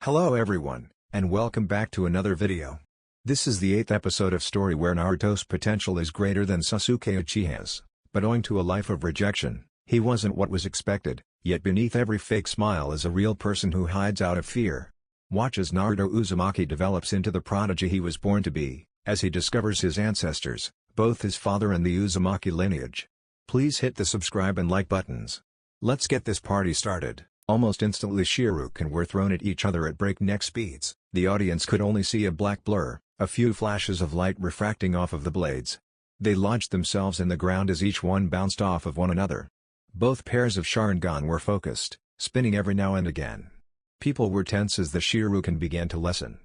Hello everyone, and welcome back to another video. This is the 8th episode of story where Naruto's potential is greater than Sasuke Uchiha's, but owing to a life of rejection, he wasn't what was expected, yet beneath every fake smile is a real person who hides out of fear. Watch as Naruto Uzumaki develops into the prodigy he was born to be, as he discovers his ancestors, both his father and the Uzumaki lineage. Please hit the subscribe and like buttons. Let's get this party started. Almost instantly Shiruken were thrown at each other at breakneck speeds. The audience could only see a black blur, a few flashes of light refracting off of the blades. They lodged themselves in the ground as each one bounced off of one another. Both pairs of Sharingan were focused, spinning every now and again. People were tense as the Shiruken began to lessen.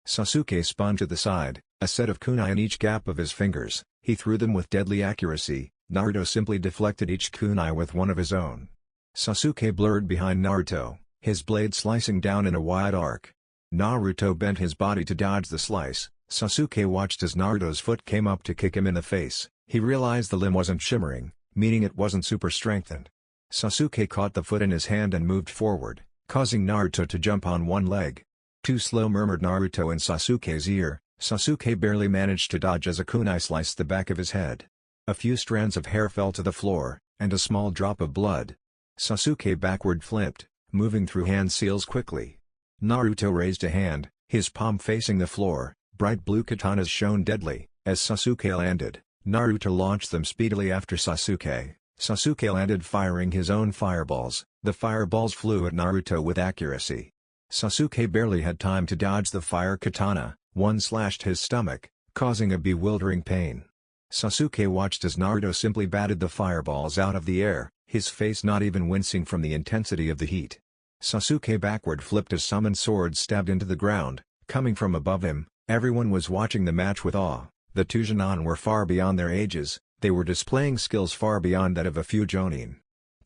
Sasuke spun to the side, a set of kunai in each gap of his fingers. He threw them with deadly accuracy. Naruto simply deflected each kunai with one of his own. Sasuke blurred behind Naruto, his blade slicing down in a wide arc. Naruto bent his body to dodge the slice. Sasuke watched as Naruto's foot came up to kick him in the face. He realized the limb wasn't shimmering, meaning it wasn't super strengthened. Sasuke caught the foot in his hand and moved forward, causing Naruto to jump on one leg. Too slow, murmured Naruto in Sasuke's ear. Sasuke barely managed to dodge as a kunai sliced the back of his head. A few strands of hair fell to the floor, and a small drop of blood. Sasuke backward flipped, moving through hand seals quickly. Naruto raised a hand, his palm facing the floor. Bright blue katanas shone deadly. As Sasuke landed, Naruto launched them speedily after Sasuke. Sasuke landed firing his own fireballs. The fireballs flew at Naruto with accuracy. Sasuke barely had time to dodge the fire katana. One slashed his stomach, causing a bewildering pain. Sasuke watched as Naruto simply batted the fireballs out of the air, his face not even wincing from the intensity of the heat. Sasuke backward flipped as summoned swords stabbed into the ground, coming from above him. Everyone was watching the match with awe. The two Jonin were far beyond their ages, they were displaying skills far beyond that of a few Jonin.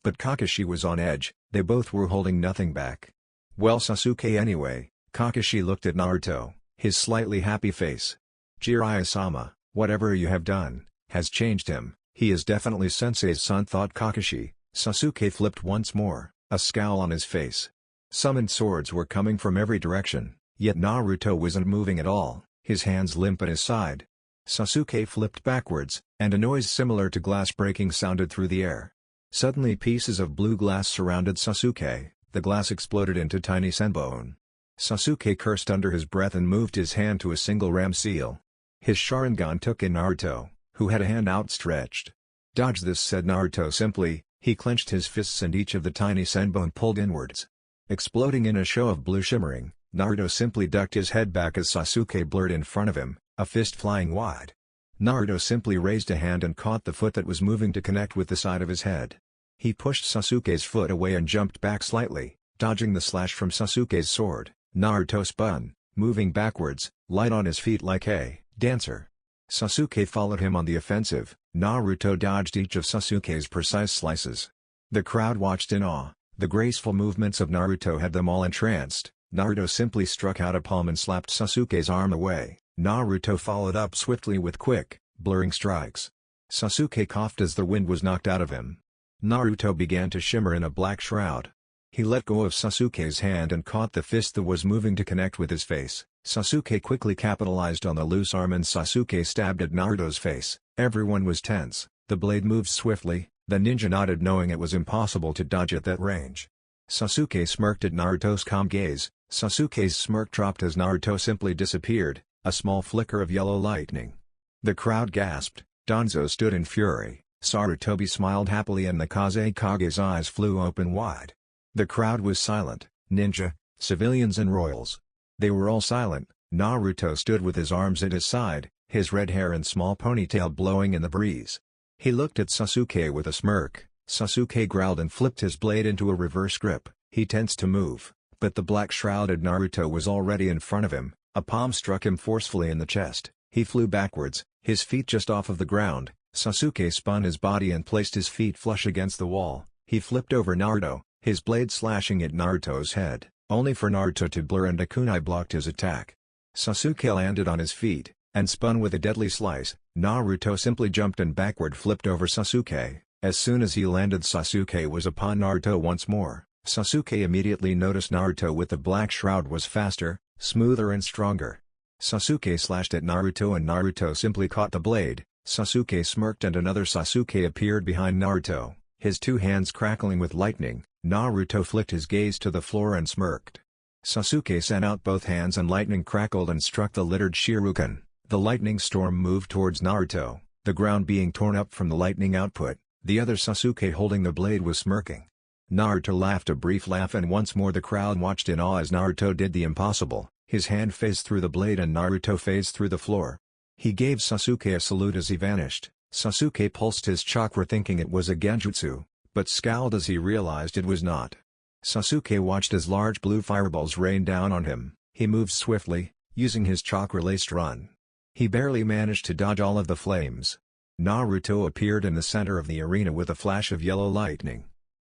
But Kakashi was on edge, they both were holding nothing back. Well, Sasuke anyway. Kakashi looked at Naruto, his slightly happy face. Jiraiya-sama, whatever you have done, has changed him. He is definitely Sensei's son, thought Kakashi. Sasuke flipped once more, a scowl on his face. Summoned swords were coming from every direction, yet Naruto wasn't moving at all, his hands limp at his side. Sasuke flipped backwards, and a noise similar to glass breaking sounded through the air. Suddenly pieces of blue glass surrounded Sasuke, the glass exploded into tiny senbon. Sasuke cursed under his breath and moved his hand to a single ram seal. His Sharingan took in Naruto, who had a hand outstretched. Dodge this, said Naruto simply. He clenched his fists and each of the tiny senbon pulled inwards. Exploding in a show of blue shimmering, Naruto simply ducked his head back as Sasuke blurred in front of him, a fist flying wide. Naruto simply raised a hand and caught the foot that was moving to connect with the side of his head. He pushed Sasuke's foot away and jumped back slightly, dodging the slash from Sasuke's sword. Naruto spun, moving backwards, light on his feet like a dancer. Sasuke followed him on the offensive. Naruto dodged each of Sasuke's precise slices. The crowd watched in awe. The graceful movements of Naruto had them all entranced. Naruto simply struck out a palm and slapped Sasuke's arm away. Naruto followed up swiftly with quick, blurring strikes. Sasuke coughed as the wind was knocked out of him. Naruto began to shimmer in a black shroud. He let go of Sasuke's hand and caught the fist that was moving to connect with his face. Sasuke quickly capitalized on the loose arm and Sasuke stabbed at Naruto's face. Everyone was tense. The blade moved swiftly. The ninja nodded, knowing it was impossible to dodge at that range. Sasuke smirked at Naruto's calm gaze. Sasuke's smirk dropped as Naruto simply disappeared, a small flicker of yellow lightning. The crowd gasped. Danzo stood in fury. Sarutobi smiled happily and Namikaze Kage's eyes flew open wide. The crowd was silent. Ninja, civilians and royals. They were all silent. Naruto stood with his arms at his side, his red hair and small ponytail blowing in the breeze. He looked at Sasuke with a smirk. Sasuke growled and flipped his blade into a reverse grip. He tensed to move, but the black-shrouded Naruto was already in front of him. A palm struck him forcefully in the chest. He flew backwards, his feet just off of the ground. Sasuke spun his body and placed his feet flush against the wall. He flipped over Naruto, his blade slashing at Naruto's head, only for Naruto to blur and a kunai blocked his attack. Sasuke landed on his feet, and spun with a deadly slice. Naruto simply jumped and backward flipped over Sasuke. As soon as he landed, Sasuke was upon Naruto once more. Sasuke immediately noticed Naruto with the black shroud was faster, smoother and stronger. Sasuke slashed at Naruto and Naruto simply caught the blade. Sasuke smirked and another Sasuke appeared behind Naruto, his two hands crackling with lightning. Naruto flicked his gaze to the floor and smirked. Sasuke sent out both hands and lightning crackled and struck the littered Shuriken. The lightning storm moved towards Naruto, the ground being torn up from the lightning output. The other Sasuke holding the blade was smirking. Naruto laughed a brief laugh and once more the crowd watched in awe as Naruto did the impossible. His hand phased through the blade and Naruto phased through the floor. He gave Sasuke a salute as he vanished. Sasuke pulsed his chakra thinking it was a genjutsu, but scowled as he realized it was not. Sasuke watched as large blue fireballs rained down on him. He moved swiftly, using his chakra-laced run. He barely managed to dodge all of the flames. Naruto appeared in the center of the arena with a flash of yellow lightning.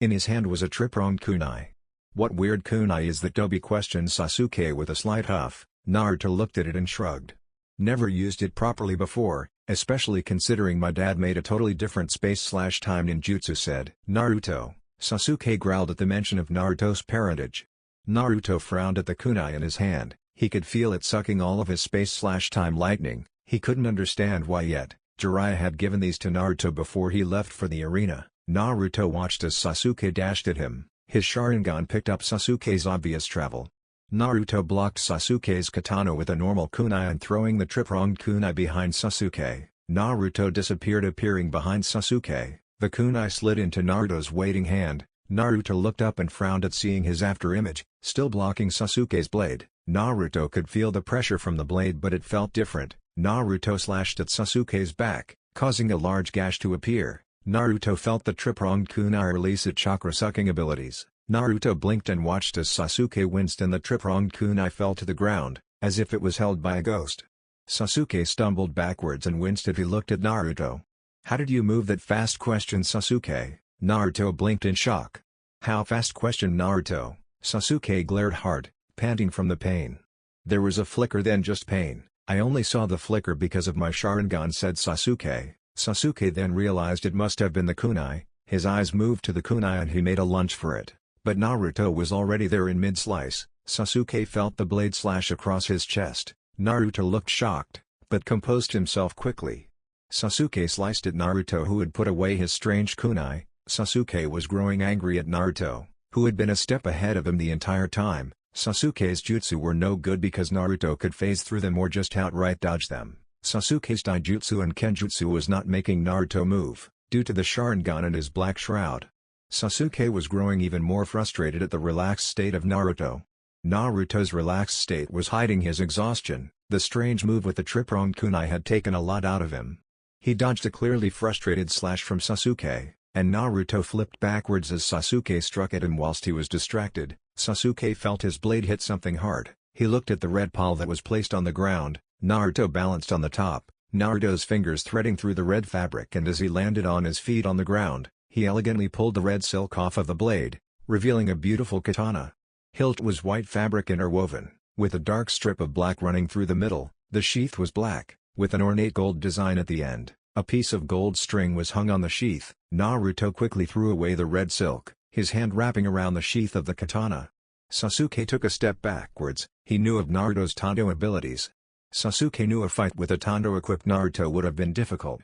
In his hand was a tripronged kunai. "What weird kunai is that?" Dobi questioned Sasuke with a slight huff. Naruto looked at it and shrugged. "Never used it properly before, especially considering my dad made a totally different space/time ninjutsu," said Naruto. Sasuke growled at the mention of Naruto's parentage. Naruto frowned at the kunai in his hand. He could feel it sucking all of his space/time lightning. He couldn't understand why yet. Jiraiya had given these to Naruto before he left for the arena. Naruto watched as Sasuke dashed at him. His Sharingan picked up Sasuke's obvious travel. Naruto blocked Sasuke's katana with a normal kunai and throwing the tripronged kunai behind Sasuke. Naruto disappeared appearing behind Sasuke. The kunai slid into Naruto's waiting hand. Naruto looked up and frowned at seeing his afterimage, still blocking Sasuke's blade. Naruto could feel the pressure from the blade but it felt different. Naruto slashed at Sasuke's back, causing a large gash to appear. Naruto felt the tripronged kunai release its chakra-sucking abilities. Naruto blinked and watched as Sasuke winced and the tripronged kunai fell to the ground, as if it was held by a ghost. Sasuke stumbled backwards and winced as he looked at Naruto. "How did you move that fast?" questioned Sasuke. Naruto blinked in shock. "How fast?" questioned Naruto. Sasuke glared hard, panting from the pain. "There was a flicker then just pain. I only saw the flicker because of my Sharingan," said Sasuke. Sasuke then realized it must have been the kunai. His eyes moved to the kunai and he made a lunge for it. But Naruto was already there in mid-slice. Sasuke felt the blade slash across his chest. Naruto looked shocked, but composed himself quickly. Sasuke sliced at Naruto who had put away his strange kunai. Sasuke was growing angry at Naruto, who had been a step ahead of him the entire time. Sasuke's jutsu were no good because Naruto could phase through them or just outright dodge them. Sasuke's taijutsu and kenjutsu was not making Naruto move, due to the Sharingan and his black shroud. Sasuke was growing even more frustrated at the relaxed state of Naruto. Naruto's relaxed state was hiding his exhaustion. The strange move with the tripronged kunai had taken a lot out of him. He dodged a clearly frustrated slash from Sasuke, and Naruto flipped backwards as Sasuke struck at him whilst he was distracted. Sasuke felt his blade hit something hard. He looked at the red pall that was placed on the ground. Naruto balanced on the top, Naruto's fingers threading through the red fabric, and as he landed on his feet on the ground, he elegantly pulled the red silk off of the blade, revealing a beautiful katana. Hilt was white fabric interwoven, with a dark strip of black running through the middle. The sheath was black, with an ornate gold design at the end. A piece of gold string was hung on the sheath. Naruto quickly threw away the red silk, his hand wrapping around the sheath of the katana. Sasuke took a step backwards. He knew of Naruto's Tando abilities. Sasuke knew a fight with a Tando-equipped Naruto would have been difficult.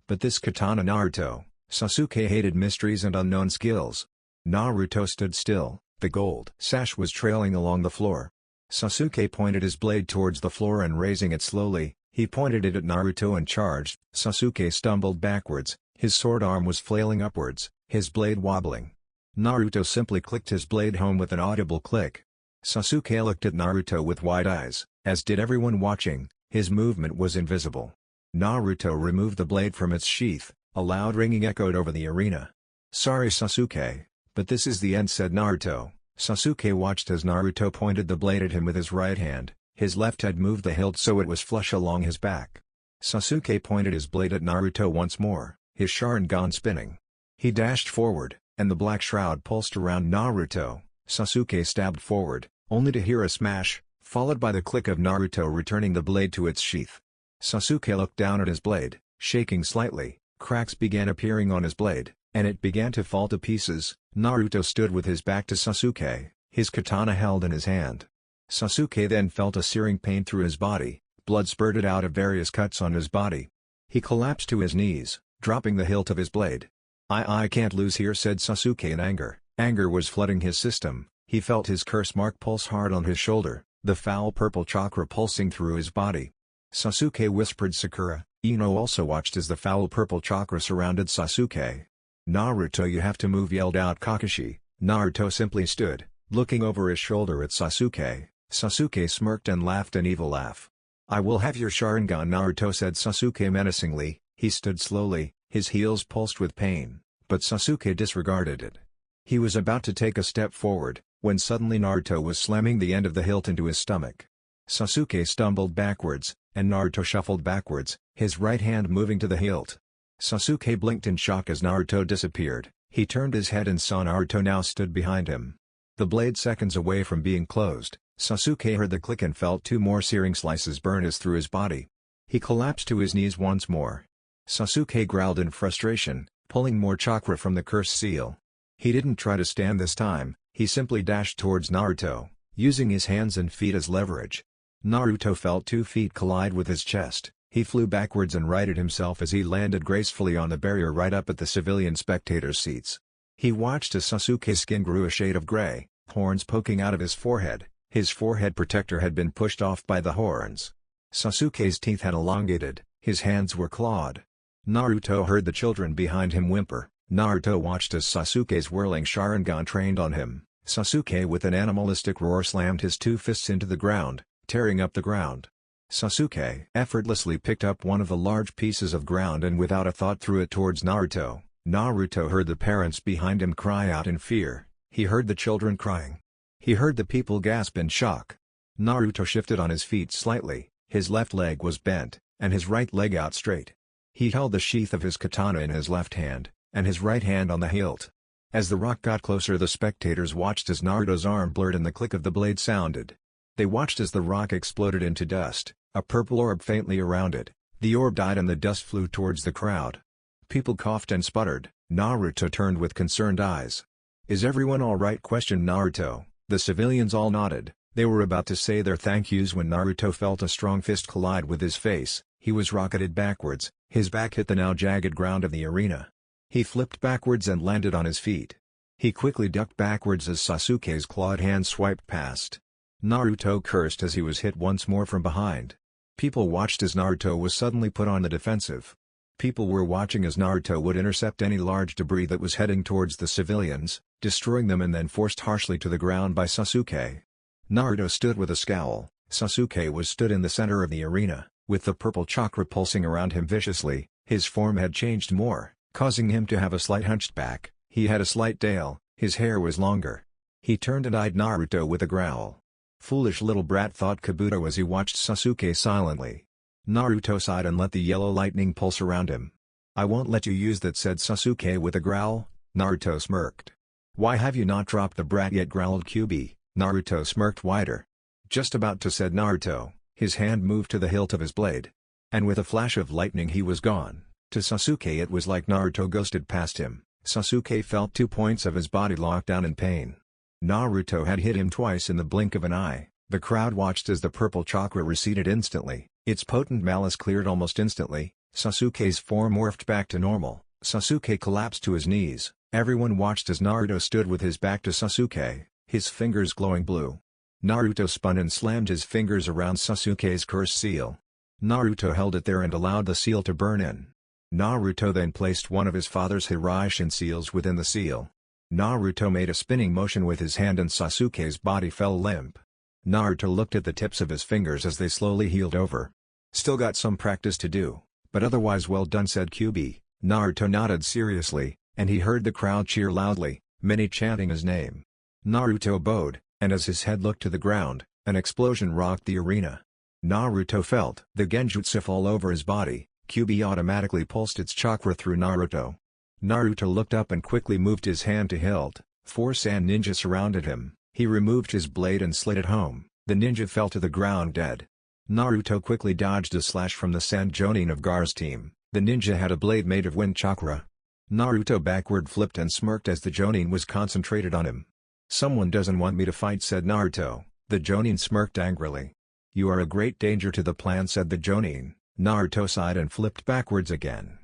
But this katana Naruto, Sasuke hated mysteries and unknown skills. Naruto stood still, the gold sash was trailing along the floor. Sasuke pointed his blade towards the floor and raising it slowly, he pointed it at Naruto and charged. Sasuke stumbled backwards, his sword arm was flailing upwards, his blade wobbling. Naruto simply clicked his blade home with an audible click. Sasuke looked at Naruto with wide eyes, as did everyone watching. His movement was invisible. Naruto removed the blade from its sheath, a loud ringing echoed over the arena. "Sorry Sasuke, but this is the end," said Naruto. Sasuke watched as Naruto pointed the blade at him with his right hand. His left had moved the hilt so it was flush along his back. Sasuke pointed his blade at Naruto once more, his Sharingan spinning. He dashed forward, and the black shroud pulsed around Naruto. Sasuke stabbed forward, only to hear a smash, followed by the click of Naruto returning the blade to its sheath. Sasuke looked down at his blade, shaking slightly. Cracks began appearing on his blade. and it began to fall to pieces. Naruto stood with his back to Sasuke, his katana held in his hand. Sasuke then felt a searing pain through his body, blood spurted out of various cuts on his body. He collapsed to his knees, dropping the hilt of his blade. I can't lose here," said Sasuke in anger. Anger was flooding his system. He felt his curse mark pulse hard on his shoulder, the foul purple chakra pulsing through his body. Sasuke whispered Sakura. Ino also watched as the foul purple chakra surrounded Sasuke. "Naruto, you have to move," yelled out Kakashi. Naruto simply stood, looking over his shoulder at Sasuke. Sasuke smirked and laughed an evil laugh. "I will have your Sharingan," Naruto said Sasuke menacingly. He stood slowly, his heels pulsed with pain, but Sasuke disregarded it. He was about to take a step forward, when suddenly Naruto was slamming the end of the hilt into his stomach. Sasuke stumbled backwards, and Naruto shuffled backwards, his right hand moving to the hilt. Sasuke blinked in shock as Naruto disappeared. He turned his head and saw Naruto now stood behind him. The blade seconds away from being closed, Sasuke heard the click and felt 2 more searing slices burn through his body. He collapsed to his knees once more. Sasuke growled in frustration, pulling more chakra from the curse seal. He didn't try to stand this time, he simply dashed towards Naruto, using his hands and feet as leverage. Naruto felt 2 feet collide with his chest. He flew backwards and righted himself as he landed gracefully on the barrier right up at the civilian spectators' seats. He watched as Sasuke's skin grew a shade of gray, horns poking out of his forehead. His forehead protector had been pushed off by the horns. Sasuke's teeth had elongated, his hands were clawed. Naruto heard the children behind him whimper. Naruto watched as Sasuke's whirling Sharingan trained on him. Sasuke with an animalistic roar slammed his 2 fists into the ground, tearing up the ground. Sasuke effortlessly picked up one of the large pieces of ground and without a thought threw it towards Naruto. Naruto heard the parents behind him cry out in fear. He heard the children crying. He heard the people gasp in shock. Naruto shifted on his feet slightly, his left leg was bent, and his right leg out straight. He held the sheath of his katana in his left hand, and his right hand on the hilt. As the rock got closer, the spectators watched as Naruto's arm blurred and the click of the blade sounded. They watched as the rock exploded into dust, a purple orb faintly around it. The orb died and the dust flew towards the crowd. People coughed and sputtered. Naruto turned with concerned eyes. "Is everyone all right?" questioned Naruto. The civilians all nodded. They were about to say their thank yous when Naruto felt a strong fist collide with his face. He was rocketed backwards, his back hit the now jagged ground of the arena. He flipped backwards and landed on his feet. He quickly ducked backwards as Sasuke's clawed hand swiped past. Naruto cursed as he was hit once more from behind. People watched as Naruto was suddenly put on the defensive. People were watching as Naruto would intercept any large debris that was heading towards the civilians, destroying them and then forced harshly to the ground by Sasuke. Naruto stood with a scowl. Sasuke was stood in the center of the arena, with the purple chakra pulsing around him viciously. His form had changed more, causing him to have a slight hunched back. He had a slight tail, his hair was longer. He turned and eyed Naruto with a growl. "Foolish little brat," thought Kabuto as he watched Sasuke silently. Naruto sighed and let the yellow lightning pulse around him. "I won't let you use that," said Sasuke with a growl. Naruto smirked. "Why have you not dropped the brat yet?" growled Kyuubi. Naruto smirked wider. "Just about to," said Naruto. His hand moved to the hilt of his blade. And with a flash of lightning he was gone. To Sasuke it was like Naruto ghosted past him. Sasuke felt 2 points of his body locked down in pain. Naruto had hit him twice in the blink of an eye. The crowd watched as the purple chakra receded instantly. Its potent malice cleared almost instantly. Sasuke's form morphed back to normal. Sasuke collapsed to his knees. Everyone watched as Naruto stood with his back to Sasuke, his fingers glowing blue. Naruto spun and slammed his fingers around Sasuke's curse seal. Naruto held it there and allowed the seal to burn in. Naruto then placed one of his father's Hiraishin seals within the seal. Naruto made a spinning motion with his hand and Sasuke's body fell limp. Naruto looked at the tips of his fingers as they slowly healed over. "Still got some practice to do, but otherwise well done," said Kyuubi. Naruto nodded seriously, and he heard the crowd cheer loudly, many chanting his name. Naruto bowed, and as his head looked to the ground, an explosion rocked the arena. Naruto felt the genjutsu fall over his body. Kyuubi automatically pulsed its chakra through Naruto. Naruto looked up and quickly moved his hand to hilt. 4 sand ninjas surrounded him. He removed his blade and slid it home. The ninja fell to the ground dead. Naruto quickly dodged a slash from the Sand Jonin of Gar's team. The ninja had a blade made of wind chakra. Naruto backward flipped and smirked as the Jonin was concentrated on him. "Someone doesn't want me to fight," said Naruto. The Jonin smirked angrily. "You are a great danger to the plan," said the Jonin. Naruto sighed and flipped backwards again.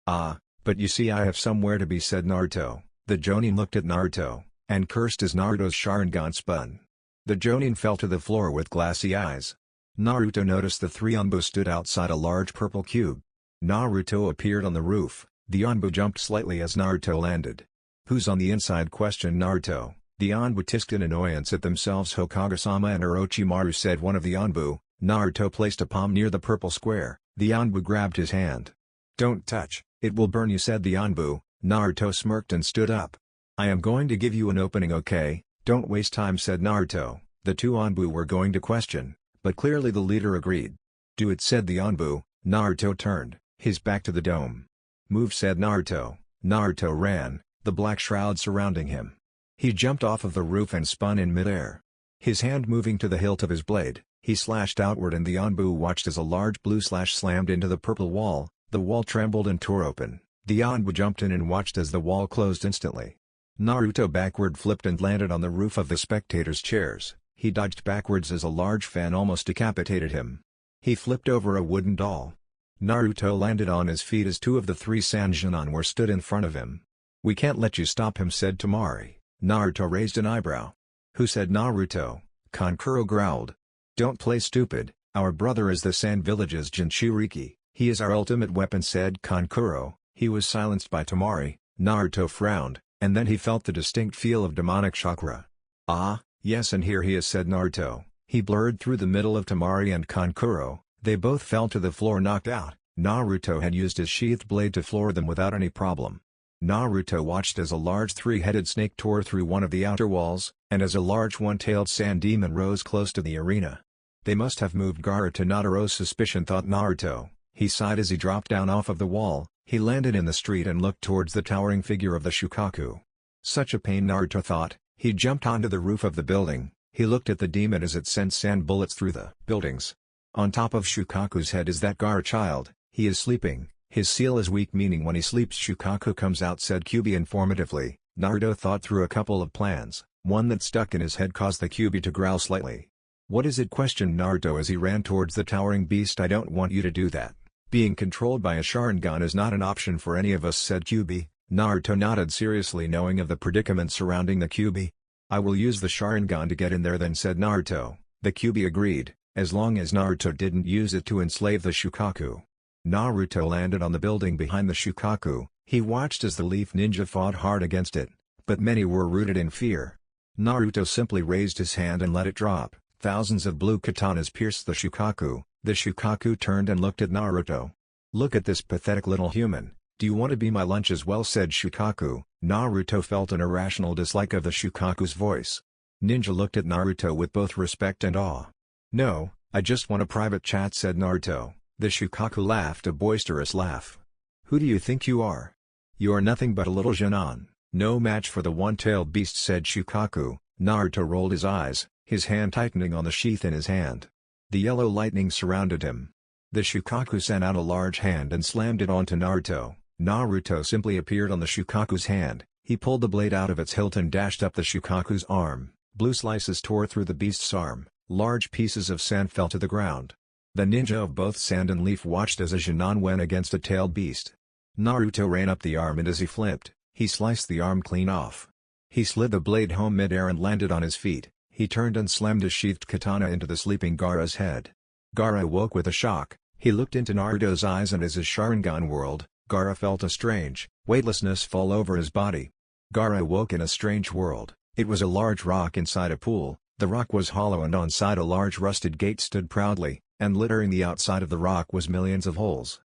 "Ah, but you see I have somewhere to be," said Naruto. The Jonin looked at Naruto, and cursed as Naruto's Sharingan spun. The Jonin fell to the floor with glassy eyes. Naruto noticed the three Anbu stood outside a large purple cube. Naruto appeared on the roof. The Anbu jumped slightly as Naruto landed. "Who's on the inside?" questioned Naruto. The Anbu tissed in annoyance at themselves. "Hokage-sama and Orochimaru," said one of the Anbu. Naruto placed a palm near the purple square. The Anbu grabbed his hand. "Don't touch, it will burn you," said the Anbu. Naruto smirked and stood up. "I am going to give you an opening, okay? Don't waste time," said Naruto. The two Anbu were going to question, but clearly the leader agreed. "Do it," said the Anbu. Naruto turned, his back to the dome. "Move," said Naruto. Naruto ran, the black shroud surrounding him. He jumped off of the roof and spun in midair. His hand moving to the hilt of his blade, he slashed outward and the Anbu watched as a large blue slash slammed into the purple wall. The wall trembled and tore open. The Anbu jumped in and watched as the wall closed instantly. Naruto backward flipped and landed on the roof of the spectators' chairs. He dodged backwards as a large fan almost decapitated him. He flipped over a wooden doll. Naruto landed on his feet as two of the three Sanjunan were stood in front of him. "We can't let you stop him," said Temari. Naruto raised an eyebrow. "Who said Naruto?" Kankuro growled. "Don't play stupid, our brother is the Sand Village's Jinchuriki, he is our ultimate weapon," said Kankuro. He was silenced by Temari. Naruto frowned, and then he felt the distinct feel of demonic chakra. "Ah, yes, and here he is," said Naruto. He blurred through the middle of Temari and Kankuro. They both fell to the floor knocked out. Naruto had used his sheathed blade to floor them without any problem. Naruto watched as a large three-headed snake tore through one of the outer walls, and as a large one-tailed sand demon rose close to the arena. They must have moved Gaara to Nadaro's suspicion, thought Naruto. He sighed as he dropped down off of the wall. He landed in the street and looked towards the towering figure of the Shukaku. Such a pain, Naruto thought. He jumped onto the roof of the building. He looked at the demon as it sent sand bullets through the buildings. On top of Shukaku's head is that Gaara child. He is sleeping. His seal is weak, meaning when he sleeps Shukaku comes out, said Kyuubi informatively. Naruto thought through a couple of plans. One that stuck in his head caused the Kyuubi to growl slightly. "What is it?" questioned Naruto as he ran towards the towering beast. "I don't want you to do that. Being controlled by a Sharingan is not an option for any of us," said Kyuubi. Naruto nodded seriously, knowing of the predicament surrounding the Kyuubi. "I will use the Sharingan to get in there then," said Naruto. The Kyuubi agreed, as long as Naruto didn't use it to enslave the Shukaku. Naruto landed on the building behind the Shukaku. He watched as the Leaf Ninja fought hard against it, but many were rooted in fear. Naruto simply raised his hand and let it drop. Thousands of blue katanas pierced the Shukaku. The Shukaku turned and looked at Naruto. "Look at this pathetic little human. Do you want to be my lunch as well?" said Shukaku. Naruto felt an irrational dislike of the Shukaku's voice. Ninja looked at Naruto with both respect and awe. "No, I just want a private chat," said Naruto. The Shukaku laughed a boisterous laugh. "Who do you think you are? You are nothing but a little Jonin, no match for the one-tailed beast," said Shukaku. Naruto rolled his eyes, his hand tightening on the sheath in his hand. The yellow lightning surrounded him. The Shukaku sent out a large hand and slammed it onto Naruto. Naruto simply appeared on the Shukaku's hand. He pulled the blade out of its hilt and dashed up the Shukaku's arm. Blue slices tore through the beast's arm. Large pieces of sand fell to the ground. The ninja of both Sand and Leaf watched as a Jonin went against a tailed beast. Naruto ran up the arm and as he flipped, he sliced the arm clean off. He slid the blade home mid-air and landed on his feet. He turned and slammed his sheathed katana into the sleeping Gaara's head. Gaara awoke with a shock. He looked into Naruto's eyes and as his Sharingan whirled, Gaara felt a strange weightlessness fall over his body. Gaara awoke in a strange world. It was a large rock inside a pool. The rock was hollow and on side a large rusted gate stood proudly, and littering the outside of the rock was millions of holes.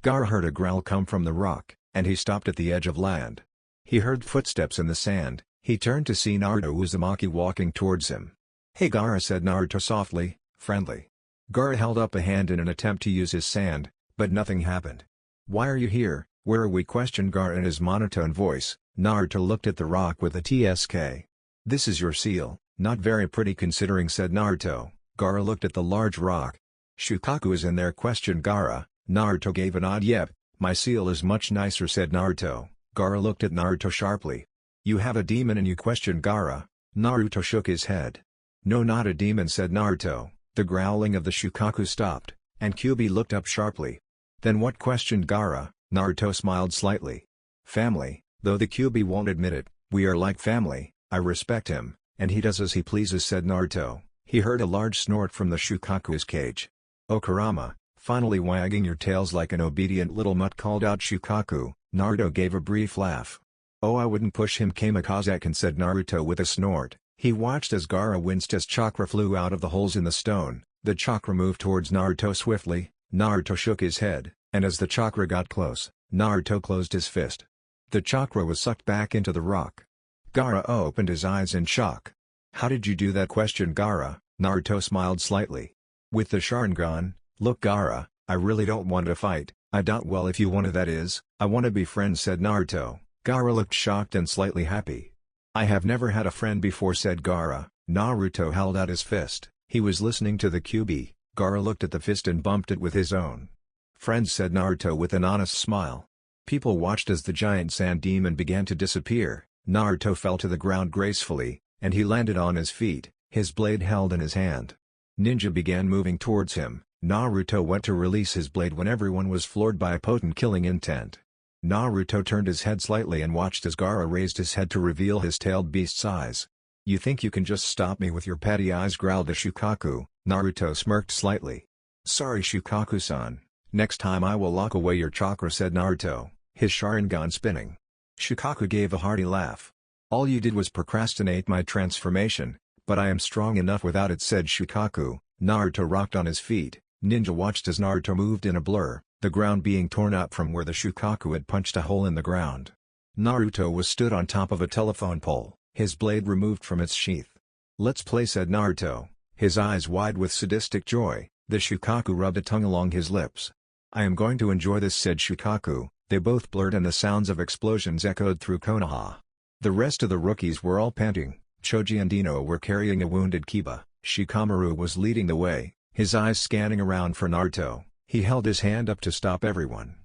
Gaara heard a growl come from the rock, and he stopped at the edge of land. He heard footsteps in the sand. He turned to see Naruto Uzumaki walking towards him. "Hey Gaara," said Naruto softly, friendly. Gaara held up a hand in an attempt to use his sand, but nothing happened. "Why are you here? Where are we?" questioned Gaara in his monotone voice. Naruto looked at the rock with a TSK. "This is your seal, not very pretty considering," said Naruto. Gaara looked at the large rock. "Shukaku is in there?" questioned Gaara. Naruto gave a nod. "Yep, my seal is much nicer," said Naruto. Gaara looked at Naruto sharply. "You have a demon and you questioned Gaara?" Naruto shook his head. "No, not a demon," said Naruto. The growling of the Shukaku stopped, and Kyuubi looked up sharply. "Then what questioned Gaara?" Naruto smiled slightly. "Family, though the Kyuubi won't admit it, we are like family. I respect him, and he does as he pleases," said Naruto. He heard a large snort from the Shukaku's cage. "Oh Kurama, finally wagging your tails like an obedient little mutt," called out Shukaku. Naruto gave a brief laugh. "Oh, I wouldn't push him Kamikaze-kan," said Naruto with a snort. He watched as Gaara winced as chakra flew out of the holes in the stone. The chakra moved towards Naruto swiftly. Naruto shook his head, and as the chakra got close, Naruto closed his fist. The chakra was sucked back into the rock. Gaara opened his eyes in shock. "How did you do that?" questioned Gaara. Naruto smiled slightly. "With the Sharingan. Look Gaara, I really don't want to fight. I doubt well if you want to, that is, I want to be friends," said Naruto. Gaara looked shocked and slightly happy. "I have never had a friend before," said Gaara. Naruto held out his fist. He was listening to the Kyuubi. Gaara looked at the fist and bumped it with his own. "Friends," said Naruto with an honest smile. People watched as the giant sand demon began to disappear. Naruto fell to the ground gracefully, and he landed on his feet, his blade held in his hand. Ninja began moving towards him. Naruto went to release his blade when everyone was floored by a potent killing intent. Naruto turned his head slightly and watched as Gaara raised his head to reveal his tailed beast's eyes. "You think you can just stop me with your petty eyes?" growled the Shukaku. Naruto smirked slightly. "Sorry Shukaku-san, next time I will lock away your chakra," said Naruto, his Sharingan spinning. Shukaku gave a hearty laugh. "All you did was procrastinate my transformation, but I am strong enough without it," said Shukaku. Naruto rocked on his feet. Ninja watched as Naruto moved in a blur, the ground being torn up from where the Shukaku had punched a hole in the ground. Naruto was stood on top of a telephone pole, his blade removed from its sheath. "Let's play," said Naruto, his eyes wide with sadistic joy. The Shukaku rubbed a tongue along his lips. "I am going to enjoy this," said Shukaku. They both blurred and the sounds of explosions echoed through Konoha. The rest of the rookies were all panting. Choji and Ino were carrying a wounded Kiba. Shikamaru was leading the way, his eyes scanning around for Naruto. He held his hand up to stop everyone.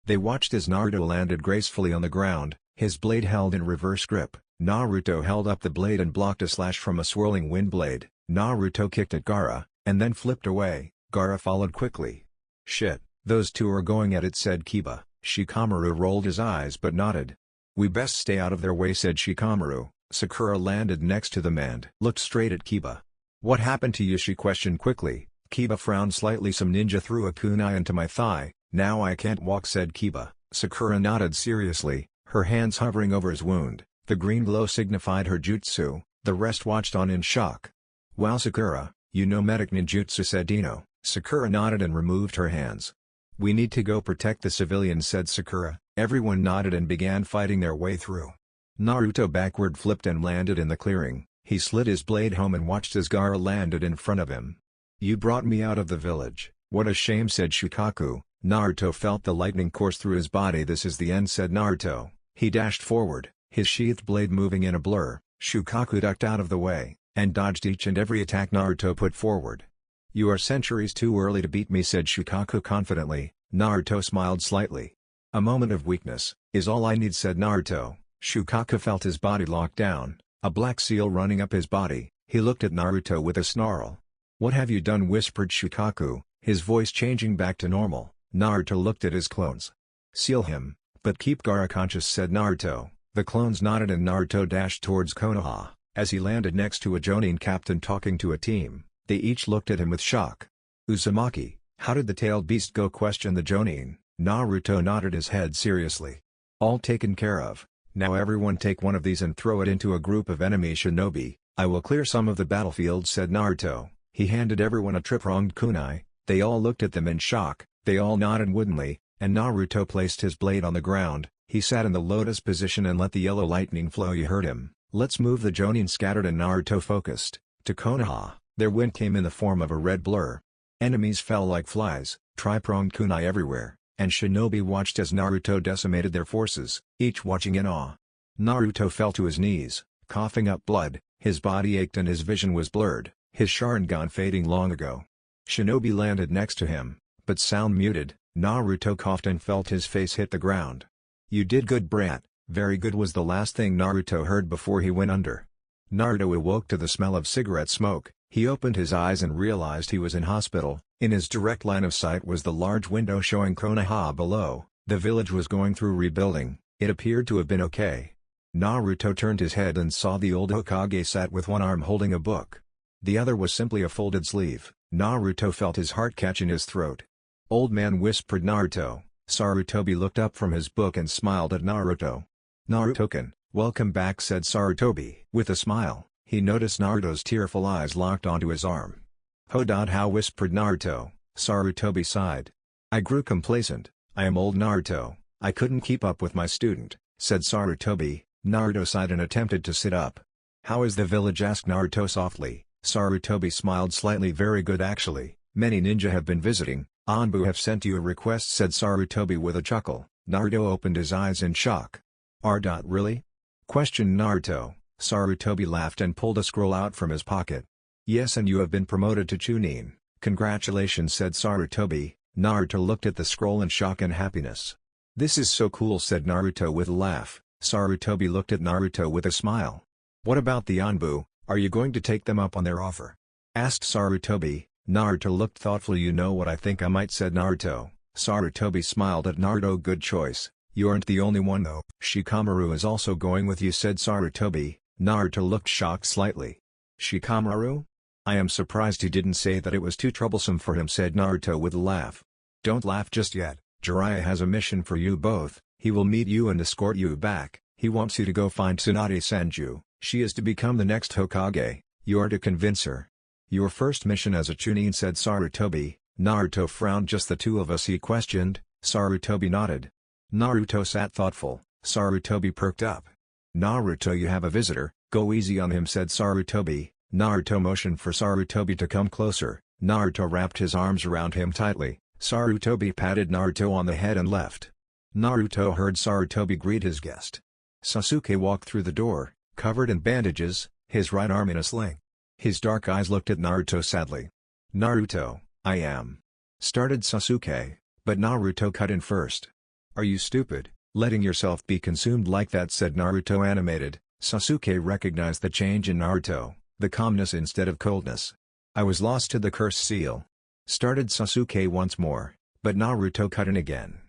They watched as Naruto landed gracefully on the ground, his blade held in reverse grip. Naruto held up the blade and blocked a slash from a swirling wind blade. Naruto kicked at Gaara, and then flipped away. Gaara followed quickly. "Shit, those two are going at it," said Kiba. Shikamaru rolled his eyes but nodded. "We best stay out of their way," said Shikamaru. Sakura landed next to them and looked straight at Kiba. "What happened to you?" she questioned quickly. Kiba frowned slightly. "Some ninja threw a kunai into my thigh, now I can't walk," said Kiba. Sakura nodded seriously, her hands hovering over his wound. The green glow signified her jutsu. The rest watched on in shock. "Wow Sakura, you know medic ninjutsu," said Ino. Sakura nodded and removed her hands. "We need to go protect the civilians," said Sakura. Everyone nodded and began fighting their way through. Naruto backward flipped and landed in the clearing. He slid his blade home and watched as Gaara landed in front of him. "You brought me out of the village, what a shame," said Shukaku. Naruto felt the lightning course through his body. "This is the end," said Naruto. He dashed forward, his sheathed blade moving in a blur. Shukaku ducked out of the way, and dodged each and every attack Naruto put forward. "You are centuries too early to beat me," said Shukaku confidently. Naruto smiled slightly. "A moment of weakness is all I need," said Naruto. Shukaku felt his body lock down, a black seal running up his body. He looked at Naruto with a snarl. "What have you done?" whispered Shukaku, his voice changing back to normal. Naruto looked at his clones. "Seal him, but keep Gaara conscious," said Naruto. The clones nodded and Naruto dashed towards Konoha. As he landed next to a Jonin captain talking to a team, they each looked at him with shock. "Uzumaki, how did the tailed beast go?" questioned the Jonin. Naruto nodded his head seriously. "All taken care of. Now everyone take one of these and throw it into a group of enemy shinobi. I will clear some of the battlefield," said Naruto. He handed everyone a tripronged kunai. They all looked at them in shock. They all nodded woodenly, and Naruto placed his blade on the ground. He sat in the lotus position and let the yellow lightning flow. "You heard him. Let's move." The Jonin scattered and Naruto focused. To Konoha, their wind came in the form of a red blur. Enemies fell like flies, tri-pronged kunai everywhere, and shinobi watched as Naruto decimated their forces, each watching in awe. Naruto fell to his knees, coughing up blood, his body ached and his vision was blurred, his Sharingan fading long ago. Shinobi landed next to him, but sound muted. Naruto coughed and felt his face hit the ground. "You did good, brat," Very good was the last thing Naruto heard before he went under. Naruto awoke to the smell of cigarette smoke. He opened his eyes and realized he was in hospital. In his direct line of sight was the large window showing Konoha below. The village was going through rebuilding. It appeared to have been okay. Naruto turned his head and saw the old Hokage sat with one arm holding a book. The other was simply a folded sleeve. Naruto felt his heart catch in his throat. "Old man," whispered Naruto. Sarutobi looked up from his book and smiled at Naruto. "Naruto-kun, welcome back," said Sarutobi. With a smile, he noticed Naruto's tearful eyes locked onto his arm. "How," whispered Naruto. Sarutobi sighed. "I grew complacent. I am old Naruto. I couldn't keep up with my student," said Sarutobi. Naruto sighed and attempted to sit up. "How is the village?" asked Naruto softly. Sarutobi smiled slightly. "Very good actually. Many ninja have been visiting. Anbu have sent you a request," said Sarutobi with a chuckle. Naruto opened his eyes in shock. Really?" questioned Naruto. Sarutobi laughed and pulled a scroll out from his pocket. "Yes, and you have been promoted to Chunin. Congratulations," said Sarutobi. Naruto looked at the scroll in shock and happiness. "This is so cool," said Naruto with a laugh. Sarutobi looked at Naruto with a smile. "What about the Anbu, are you going to take them up on their offer?" asked Sarutobi. Naruto looked thoughtful. "You know what I think I might," said Naruto. Sarutobi smiled at Naruto. "Good choice. You aren't the only one though." "Shikamaru is also going with you," said Sarutobi. Naruto looked shocked slightly. "Shikamaru? I am surprised he didn't say that it was too troublesome for him," said Naruto with a laugh. "Don't laugh just yet. Jiraiya has a mission for you both. He will meet you and escort you back. He wants you to go find Tsunade Senju. She is to become the next Hokage. You are to convince her." "Your first mission as a Chunin," said Sarutobi. Naruto frowned. "Just the two of us?" he questioned. Sarutobi nodded. Naruto sat thoughtful. Sarutobi perked up. "Naruto, you have a visitor, go easy on him," said Sarutobi. Naruto motioned for Sarutobi to come closer. Naruto wrapped his arms around him tightly. Sarutobi patted Naruto on the head and left. Naruto heard Sarutobi greet his guest. Sasuke walked through the door, covered in bandages, his right arm in a sling. His dark eyes looked at Naruto sadly. "Naruto, I am," started Sasuke, but Naruto cut in first. "Are you stupid, letting yourself be consumed like that?" said Naruto, animated. Sasuke recognized the change in Naruto, the calmness instead of coldness. "I was lost to the cursed seal," started Sasuke once more, but Naruto cut in again.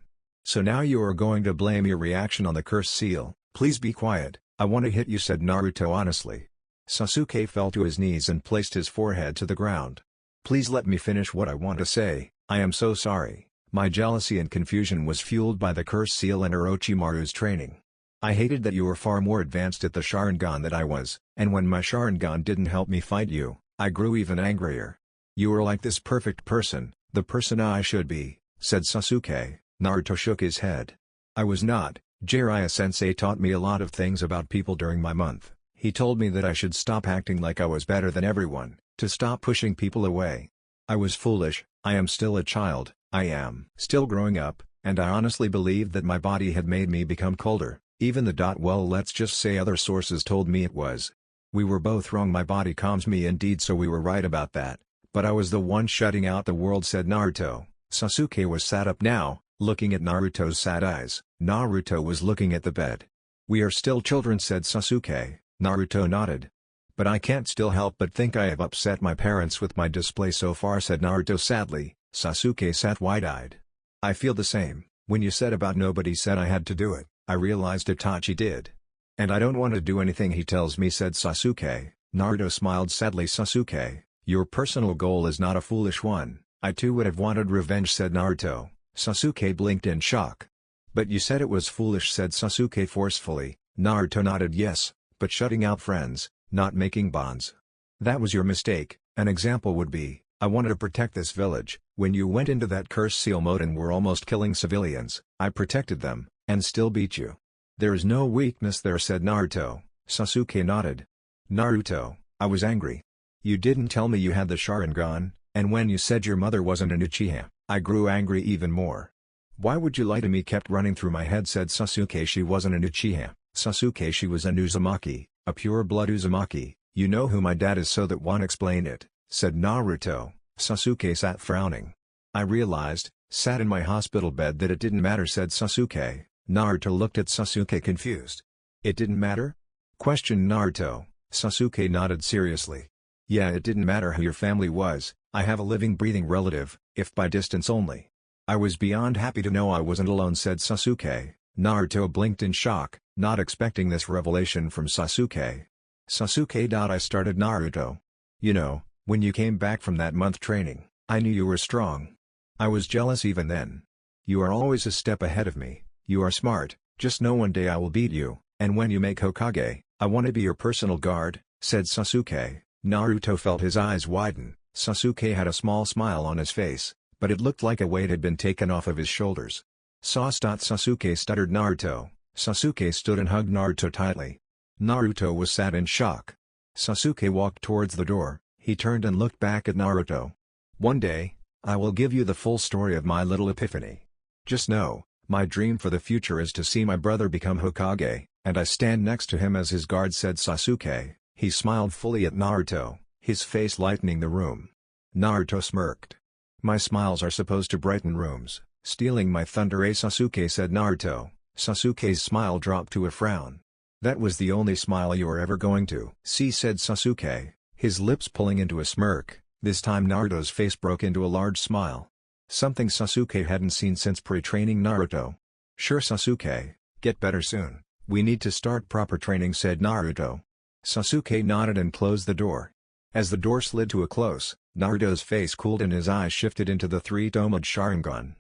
"So now you are going to blame your reaction on the cursed seal? Please be quiet, I want to hit you," said Naruto honestly. Sasuke fell to his knees and placed his forehead to the ground. "Please let me finish what I want to say. I am so sorry. My jealousy and confusion was fueled by the cursed seal and Orochimaru's training. I hated that you were far more advanced at the Sharingan than I was, and when my Sharingan didn't help me fight you, I grew even angrier. You were like this perfect person, the person I should be," said Sasuke. Naruto shook his head. "I was not. Jiraiya-sensei taught me a lot of things about people during my month. He told me that I should stop acting like I was better than everyone, to stop pushing people away. I was foolish. I am still a child, I am still growing up, and I honestly believed that my body had made me become colder, even well, let's just say other sources told me it was. We were both wrong. My body calms me indeed, so we were right about that, but I was the one shutting out the world," said Naruto. Sasuke was sat up now, looking at Naruto's sad eyes. Naruto was looking at the bed. "We are still children," said Sasuke. Naruto nodded. "But I can't still help but think I have upset my parents with my display so far," said Naruto sadly. Sasuke sat wide-eyed. "I feel the same. When you said about nobody said I had to do it, I realized Itachi did. And I don't want to do anything he tells me," said Sasuke. Naruto smiled sadly. "Sasuke, your personal goal is not a foolish one. I too would have wanted revenge," said Naruto. Sasuke blinked in shock. "But you said it was foolish," said Sasuke forcefully. Naruto nodded. "Yes, but shutting out friends, not making bonds. That was your mistake. An example would be, I wanted to protect this village. When you went into that cursed seal mode and were almost killing civilians, I protected them, and still beat you. There is no weakness there," said Naruto. Sasuke nodded. "Naruto, I was angry. You didn't tell me you had the Sharingan, and when you said your mother wasn't an Uchiha, I grew angry even more. Why would you lie to me?" kept running through my head," said Sasuke. "She wasn't an Uchiha, Sasuke. She was an Uzumaki, a pure-blood Uzumaki. You know who my dad is, so that one explain it," said Naruto. Sasuke sat frowning. "I realized, sat in my hospital bed, that it didn't matter," said Sasuke. Naruto looked at Sasuke confused. It didn't matter? Questioned Naruto. Sasuke nodded seriously. Yeah, it didn't matter who your family was, I have a living breathing relative, if by distance only. I was beyond happy to know I wasn't alone, said Sasuke. Naruto blinked in shock, not expecting this revelation from Sasuke. Sasuke. I started Naruto. You know, when you came back from that month training, I knew you were strong. I was jealous even then. You are always a step ahead of me, you are smart, just know one day I will beat you, and when you make Hokage, I want to be your personal guard, said Sasuke. Naruto felt his eyes widen. Sasuke had a small smile on his face, but it looked like a weight had been taken off of his shoulders. Sasuke, stuttered Naruto. Sasuke stood and hugged Naruto tightly. Naruto was sat in shock. Sasuke walked towards the door, he turned and looked back at Naruto. One day, I will give you the full story of my little epiphany. Just know, my dream for the future is to see my brother become Hokage, and I stand next to him as his guard, said Sasuke. He smiled fully at Naruto, his face lightening the room. Naruto smirked. My smiles are supposed to brighten rooms, stealing my thunder, Sasuke, said Naruto. Sasuke's smile dropped to a frown. That was the only smile you were ever going to see, said Sasuke, his lips pulling into a smirk. This time Naruto's face broke into a large smile. Something Sasuke hadn't seen since pre-training Naruto. Sure Sasuke, get better soon, we need to start proper training, said Naruto. Sasuke nodded and closed the door. As the door slid to a close, Naruto's face cooled and his eyes shifted into the three-domed Sharingan.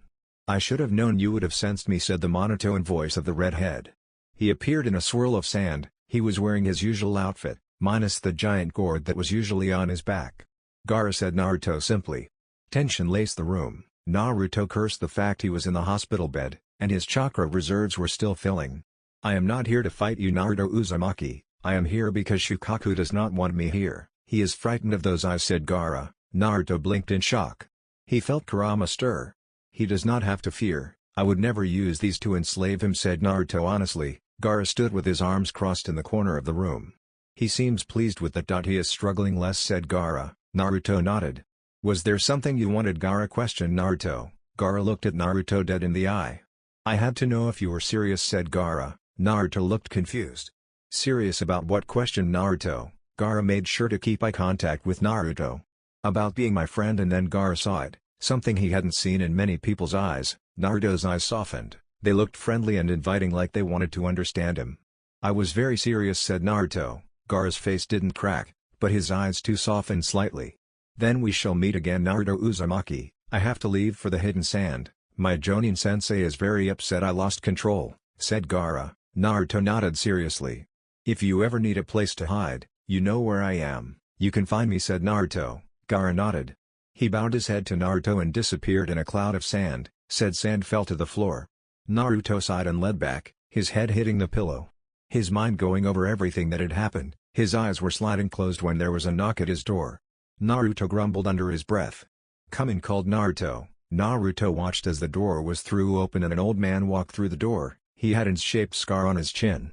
I should have known you would have sensed me, said the monotone voice of the redhead. He appeared in a swirl of sand. He was wearing his usual outfit, minus the giant gourd that was usually on his back. Gaara, said Naruto simply. Tension laced the room. Naruto cursed the fact he was in the hospital bed, and his chakra reserves were still filling. I am not here to fight you, Naruto Uzumaki. I am here because Shukaku does not want me here. He is frightened of those eyes, said Gaara. Naruto blinked in shock. He felt Kurama stir. He does not have to fear, I would never use these to enslave him, said Naruto honestly. Gaara stood with his arms crossed in the corner of the room. He seems pleased with that. He is struggling less, said Gaara. Naruto nodded. Was there something you wanted, Gaara questioned Naruto. Gaara looked at Naruto dead in the eye. I had to know if you were serious, said Gaara. Naruto looked confused. Serious about what, questioned Naruto. Gaara made sure to keep eye contact with Naruto. About being my friend, and then Gaara saw it, something he hadn't seen in many people's eyes. Naruto's eyes softened, they looked friendly and inviting, like they wanted to understand him. I was very serious, said Naruto. Gaara's face didn't crack, but his eyes too softened slightly. Then we shall meet again, Naruto Uzumaki. I have to leave for the hidden sand. My Jonin sensei is very upset I lost control, said Gaara. Naruto nodded seriously. If you ever need a place to hide, you know where I am. You can find me, said Naruto. Gaara nodded. He bowed his head to Naruto and disappeared in a cloud of sand. Said sand fell to the floor. Naruto sighed and led back, his head hitting the pillow. His mind going over everything that had happened. His eyes were sliding closed when there was a knock at his door. Naruto grumbled under his breath. Come in, called Naruto. Naruto watched as the door was thrown open and an old man walked through the door. He had an S-shaped scar on his chin.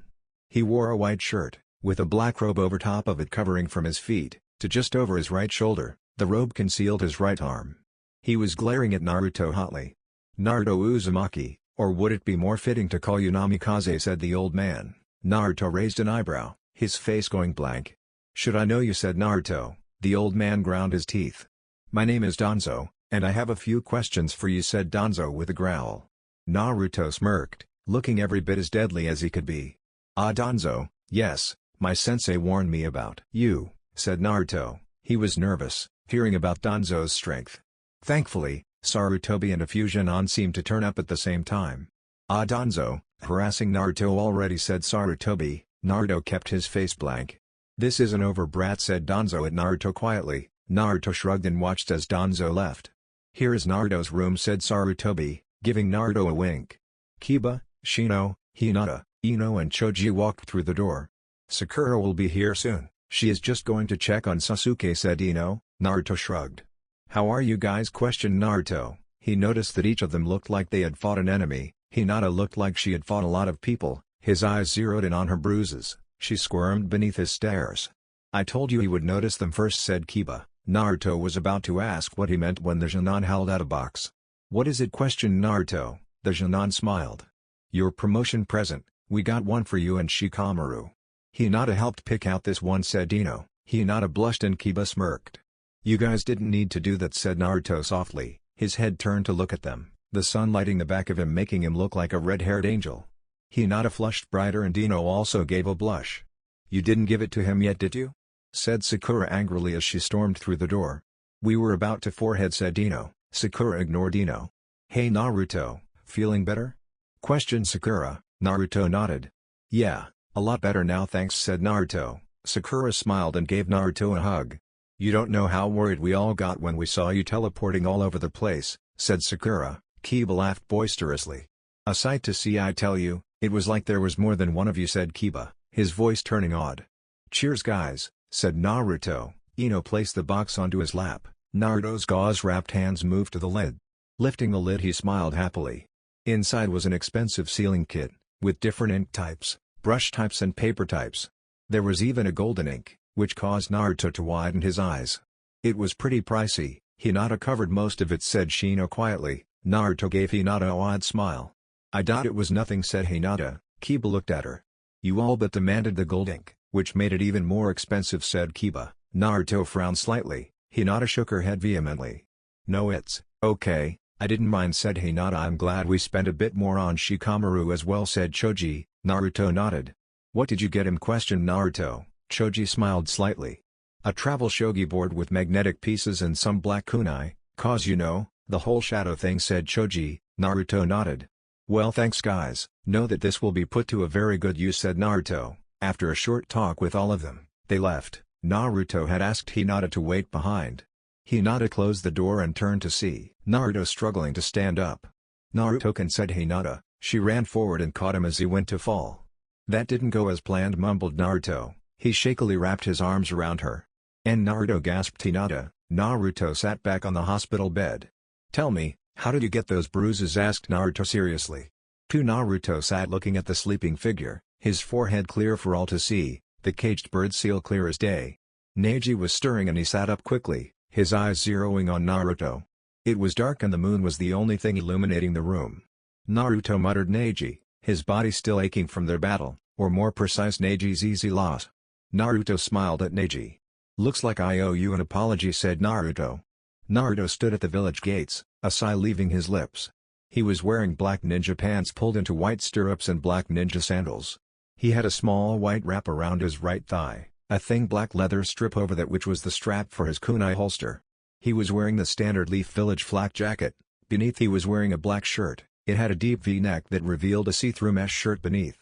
He wore a white shirt, with a black robe over top of it covering from his feet to just over his right shoulder. The robe concealed his right arm. He was glaring at Naruto hotly. Naruto Uzumaki, or would it be more fitting to call you Namikaze, said the old man. Naruto raised an eyebrow, his face going blank. Should I know you, said Naruto. The old man ground his teeth. My name is Danzo, and I have a few questions for you, said Danzo with a growl. Naruto smirked, looking every bit as deadly as he could be. Ah, Danzo, yes, my sensei warned me about you, said Naruto. He was nervous, hearing about Danzo's strength. Thankfully, Sarutobi and a Fusionon seemed to turn up at the same time. Ah, Danzo, harassing Naruto already, said Sarutobi. Naruto kept his face blank. This isn't over, brat, said Danzo at Naruto quietly. Naruto shrugged and watched as Danzo left. Here is Naruto's room, said Sarutobi, giving Naruto a wink. Kiba, Shino, Hinata, Ino and Choji walked through the door. Sakura will be here soon, she is just going to check on Sasuke, said Ino. Naruto shrugged. How are you guys, questioned Naruto. He noticed that each of them looked like they had fought an enemy. Hinata looked like she had fought a lot of people. His eyes zeroed in on her bruises. She squirmed beneath his stares. I told you he would notice them first, said Kiba. Naruto was about to ask what he meant when the Jonin held out a box. What is it, questioned Naruto. The Jonin smiled. Your promotion present, we got one for you and Shikamaru. Hinata helped pick out this one, said Ino. Hinata blushed and Kiba smirked. You guys didn't need to do that, said Naruto softly. His head turned to look at them, the sun lighting the back of him making him look like a red-haired angel. Hinata flushed brighter and Ino also gave a blush. You didn't give it to him yet, did you? Said Sakura angrily as she stormed through the door. We were about to forehead, said Ino. Sakura ignored Ino. Hey Naruto, feeling better? Questioned Sakura. Naruto nodded. Yeah, a lot better now thanks, said Naruto. Sakura smiled and gave Naruto a hug. You don't know how worried we all got when we saw you teleporting all over the place, said Sakura. Kiba laughed boisterously. A sight to see, I tell you, it was like there was more than one of you, said Kiba, his voice turning odd. Cheers guys, said Naruto. Ino placed the box onto his lap. Naruto's gauze-wrapped hands moved to the lid. Lifting the lid he smiled happily. Inside was an expensive sealing kit, with different ink types, brush types and paper types. There was even a golden ink, which caused Naruto to widen his eyes. It was pretty pricey. Hinata covered most of it, said Shino quietly. Naruto gave Hinata a wide smile. I doubt it was nothing, said Hinata. Kiba looked at her. You all but demanded the gold ink, which made it even more expensive, said Kiba. Naruto frowned slightly. Hinata shook her head vehemently. No, it's okay, I didn't mind, said Hinata. I'm glad we spent a bit more on Shikamaru as well, said Choji. Naruto nodded. What did you get him, questioned Naruto. Choji smiled slightly. A travel shogi board with magnetic pieces and some black kunai, cause you know, the whole shadow thing, said Choji. Naruto nodded. Well thanks guys, know that this will be put to a very good use, said Naruto. After a short talk with all of them, they left. Naruto had asked Hinata to wait behind. Hinata closed the door and turned to see Naruto struggling to stand up. Naruto-kun, said Hinata. She ran forward and caught him as he went to fall. That didn't go as planned, mumbled Naruto. He shakily wrapped his arms around her. And Naruto, gasped Hinata. Naruto sat back on the hospital bed. Tell me, how did you get those bruises, asked Naruto seriously. Naruto sat looking at the sleeping figure, his forehead clear for all to see, the caged bird seal clear as day. Neji was stirring and he sat up quickly, his eyes zeroing on Naruto. It was dark and the moon was the only thing illuminating the room. Naruto muttered Neji, his body still aching from their battle, or more precise Neji's easy loss. Naruto smiled at Neji. Looks like I owe you an apology, said Naruto. Naruto stood at the village gates, a sigh leaving his lips. He was wearing black ninja pants pulled into white stirrups and black ninja sandals. He had a small white wrap around his right thigh, a thin black leather strip over that which was the strap for his kunai holster. He was wearing the standard Leaf Village flak jacket. Beneath he was wearing a black shirt. It had a deep V-neck that revealed a see-through mesh shirt beneath.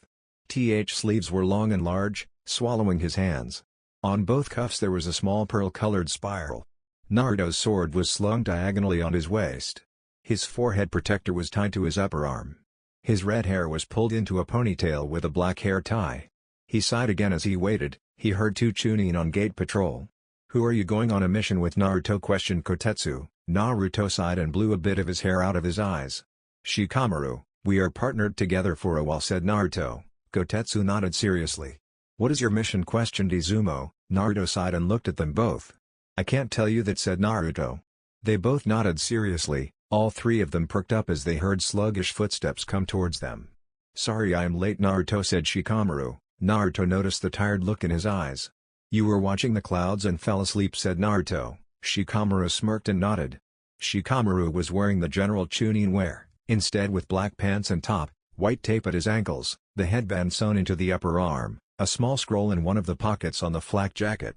Sleeves were long and large, swallowing his hands. On both cuffs there was a small pearl-colored spiral. Naruto's sword was slung diagonally on his waist. His forehead protector was tied to his upper arm. His red hair was pulled into a ponytail with a black hair tie. He sighed again as he waited. He heard two Chunin on gate patrol. Who are you going on a mission with, Naruto questioned Kotetsu. Naruto sighed and blew a bit of his hair out of his eyes. Shikamaru, we are partnered together for a while, said Naruto. Kotetsu nodded seriously. What is your mission, questioned Izumo. Naruto sighed and looked at them both. I can't tell you that, said Naruto. They both nodded seriously. All three of them perked up as they heard sluggish footsteps come towards them. Sorry I am late, Naruto, said Shikamaru. Naruto noticed the tired look in his eyes. You were watching the clouds and fell asleep, said Naruto. Shikamaru smirked and nodded. Shikamaru was wearing the general Chunin wear, instead with black pants and top, white tape at his ankles, the headband sewn into the upper arm, a small scroll in one of the pockets on the flak jacket.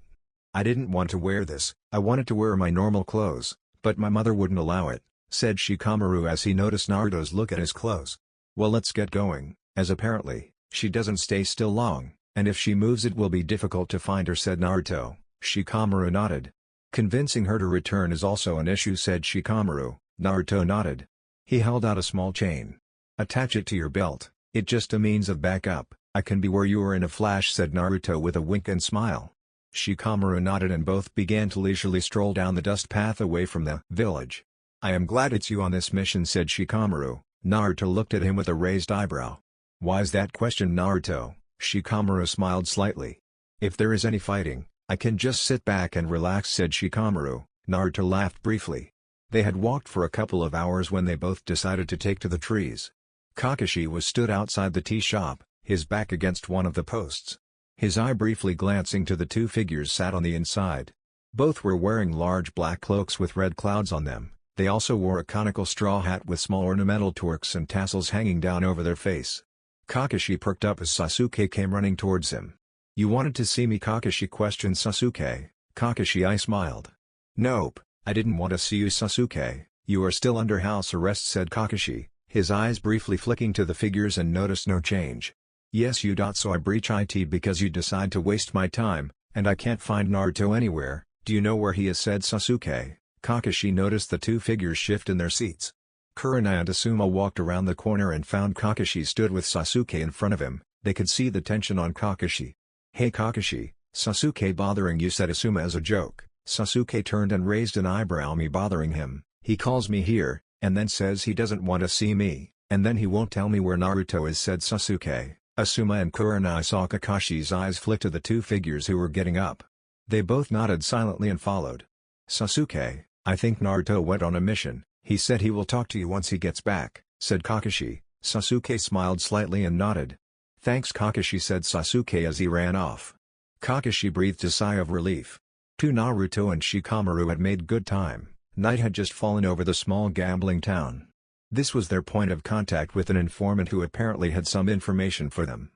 I didn't want to wear this, I wanted to wear my normal clothes, but my mother wouldn't allow it, said Shikamaru as he noticed Naruto's look at his clothes. Well, let's get going, as apparently, she doesn't stay still long, and if she moves it will be difficult to find her, said Naruto. Shikamaru nodded. Convincing her to return is also an issue, said Shikamaru. Naruto nodded. He held out a small chain. Attach it to your belt, it's just a means of backup. I can be where you are in a flash, said Naruto with a wink and smile. Shikamaru nodded and both began to leisurely stroll down the dust path away from the village. I am glad it's you on this mission, said Shikamaru. Naruto looked at him with a raised eyebrow. Why's that, questioned Naruto. Shikamaru smiled slightly. If there is any fighting, I can just sit back and relax, said Shikamaru. Naruto laughed briefly. They had walked for a couple of hours when they both decided to take to the trees. Kakashi was stood outside the tea shop, his back against one of the posts. His eye briefly glancing to the two figures sat on the inside. Both were wearing large black cloaks with red clouds on them. They also wore a conical straw hat with small ornamental torques and tassels hanging down over their face. Kakashi perked up as Sasuke came running towards him. "You wanted to see me?" Kakashi questioned Sasuke. Kakashi smiled. "Nope, I didn't want to see you, Sasuke. You are still under house arrest," said Kakashi, his eyes briefly flicking to the figures and noticed no change. "Yes, so I breach IT because you decide to waste my time, and I can't find Naruto anywhere. Do you know where he is?" said Sasuke. Kakashi noticed the two figures shift in their seats. Kurenai and Asuma walked around the corner and found Kakashi stood with Sasuke in front of him. They could see the tension on Kakashi. "Hey Kakashi, Sasuke bothering you?" said Asuma as a joke. Sasuke turned and raised an eyebrow. "Me bothering him? He calls me here, and then says he doesn't want to see me, and then he won't tell me where Naruto is," said Sasuke. Asuma and Kurenai saw Kakashi's eyes flick to the two figures who were getting up. They both nodded silently and followed. "Sasuke, I think Naruto went on a mission. He said he will talk to you once he gets back," said Kakashi. Sasuke smiled slightly and nodded. "Thanks Kakashi," said Sasuke as he ran off. Kakashi breathed a sigh of relief. Naruto and Shikamaru had made good time. Night had just fallen over the small gambling town. This was their point of contact with an informant who apparently had some information for them.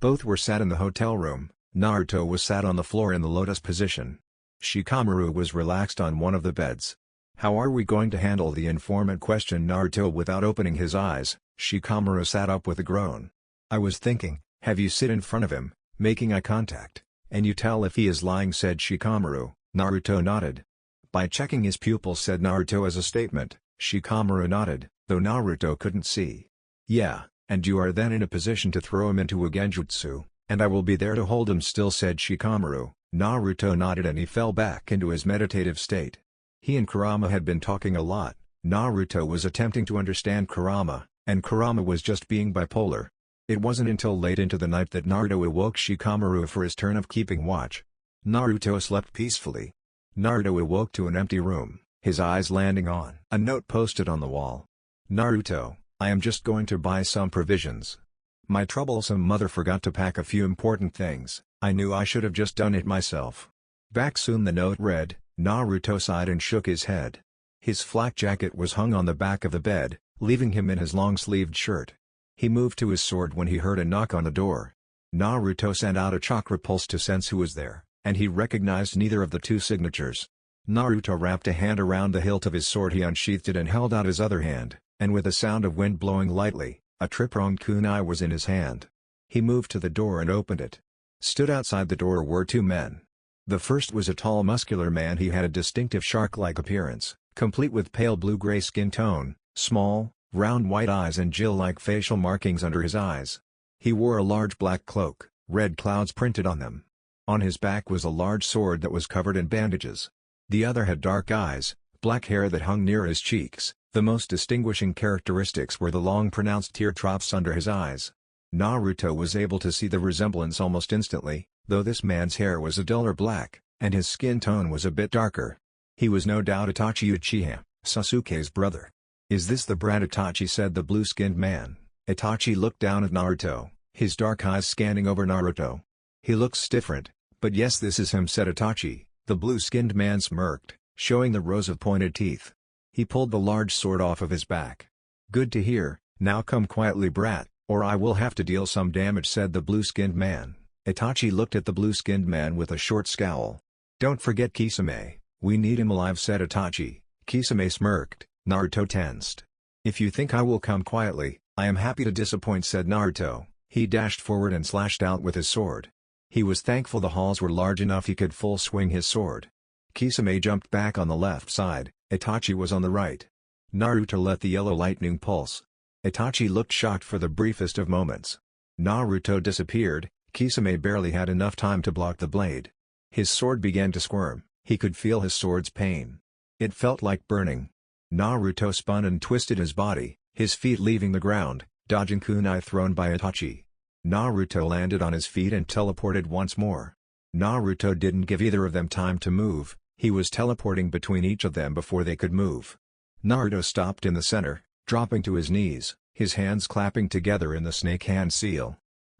Both were sat in the hotel room. Naruto was sat on the floor in the lotus position. Shikamaru was relaxed on one of the beds. "How are we going to handle the informant?" questioned Naruto without opening his eyes. Shikamaru sat up with a groan. "I was thinking, have you sit in front of him, making eye contact, and you tell if he is lying," said Shikamaru. Naruto nodded. "By checking his pupils," said Naruto as a statement. Shikamaru nodded, though Naruto couldn't see. "Yeah, and you are then in a position to throw him into a genjutsu, and I will be there to hold him still," said Shikamaru. Naruto nodded and he fell back into his meditative state. He and Kurama had been talking a lot. Naruto was attempting to understand Kurama, and Kurama was just being bipolar. It wasn't until late into the night that Naruto awoke Shikamaru for his turn of keeping watch. Naruto slept peacefully. Naruto awoke to an empty room, his eyes landing on a note posted on the wall. "Naruto, I am just going to buy some provisions. My troublesome mother forgot to pack a few important things. I knew I should have just done it myself. Back soon," the note read. Naruto sighed and shook his head. His flak jacket was hung on the back of the bed, leaving him in his long-sleeved shirt. He moved to his sword when he heard a knock on the door. Naruto sent out a chakra pulse to sense who was there, and he recognized neither of the two signatures. Naruto wrapped a hand around the hilt of his sword. He unsheathed it and held out his other hand, and with a sound of wind blowing lightly, a trip-pronged kunai was in his hand. He moved to the door and opened it. Stood outside the door were two men. The first was a tall muscular man. He had a distinctive shark-like appearance, complete with pale blue-gray skin tone, small, round white eyes and Jill-like facial markings under his eyes. He wore a large black cloak, red clouds printed on them. On his back was a large sword that was covered in bandages. The other had dark eyes, black hair that hung near his cheeks. The most distinguishing characteristics were the long pronounced tear troughs under his eyes. Naruto was able to see the resemblance almost instantly, though this man's hair was a duller black, and his skin tone was a bit darker. He was no doubt Itachi Uchiha, Sasuke's brother. "Is this the brat Itachi?" said the blue-skinned man. Itachi looked down at Naruto, his dark eyes scanning over Naruto. "He looks different, but yes, this is him," said Itachi. The blue-skinned man smirked, showing the rows of pointed teeth. He pulled the large sword off of his back. "Good to hear. Now come quietly, brat, or I will have to deal some damage," said the blue-skinned man. Itachi looked at the blue-skinned man with a short scowl. "Don't forget Kisame, we need him alive," said Itachi. Kisame smirked. Naruto tensed. "If you think I will come quietly, I am happy to disappoint," said Naruto. He dashed forward and slashed out with his sword. He was thankful the halls were large enough he could full swing his sword. Kisame jumped back on the left side, Itachi was on the right. Naruto let the yellow lightning pulse. Itachi looked shocked for the briefest of moments. Naruto disappeared. Kisame barely had enough time to block the blade. His sword began to squirm. He could feel his sword's pain. It felt like burning. Naruto spun and twisted his body, his feet leaving the ground, dodging kunai thrown by Itachi. Naruto landed on his feet and teleported once more. Naruto didn't give either of them time to move, he was teleporting between each of them before they could move. Naruto stopped in the center, dropping to his knees. his hands clapping together in the snake hand seal.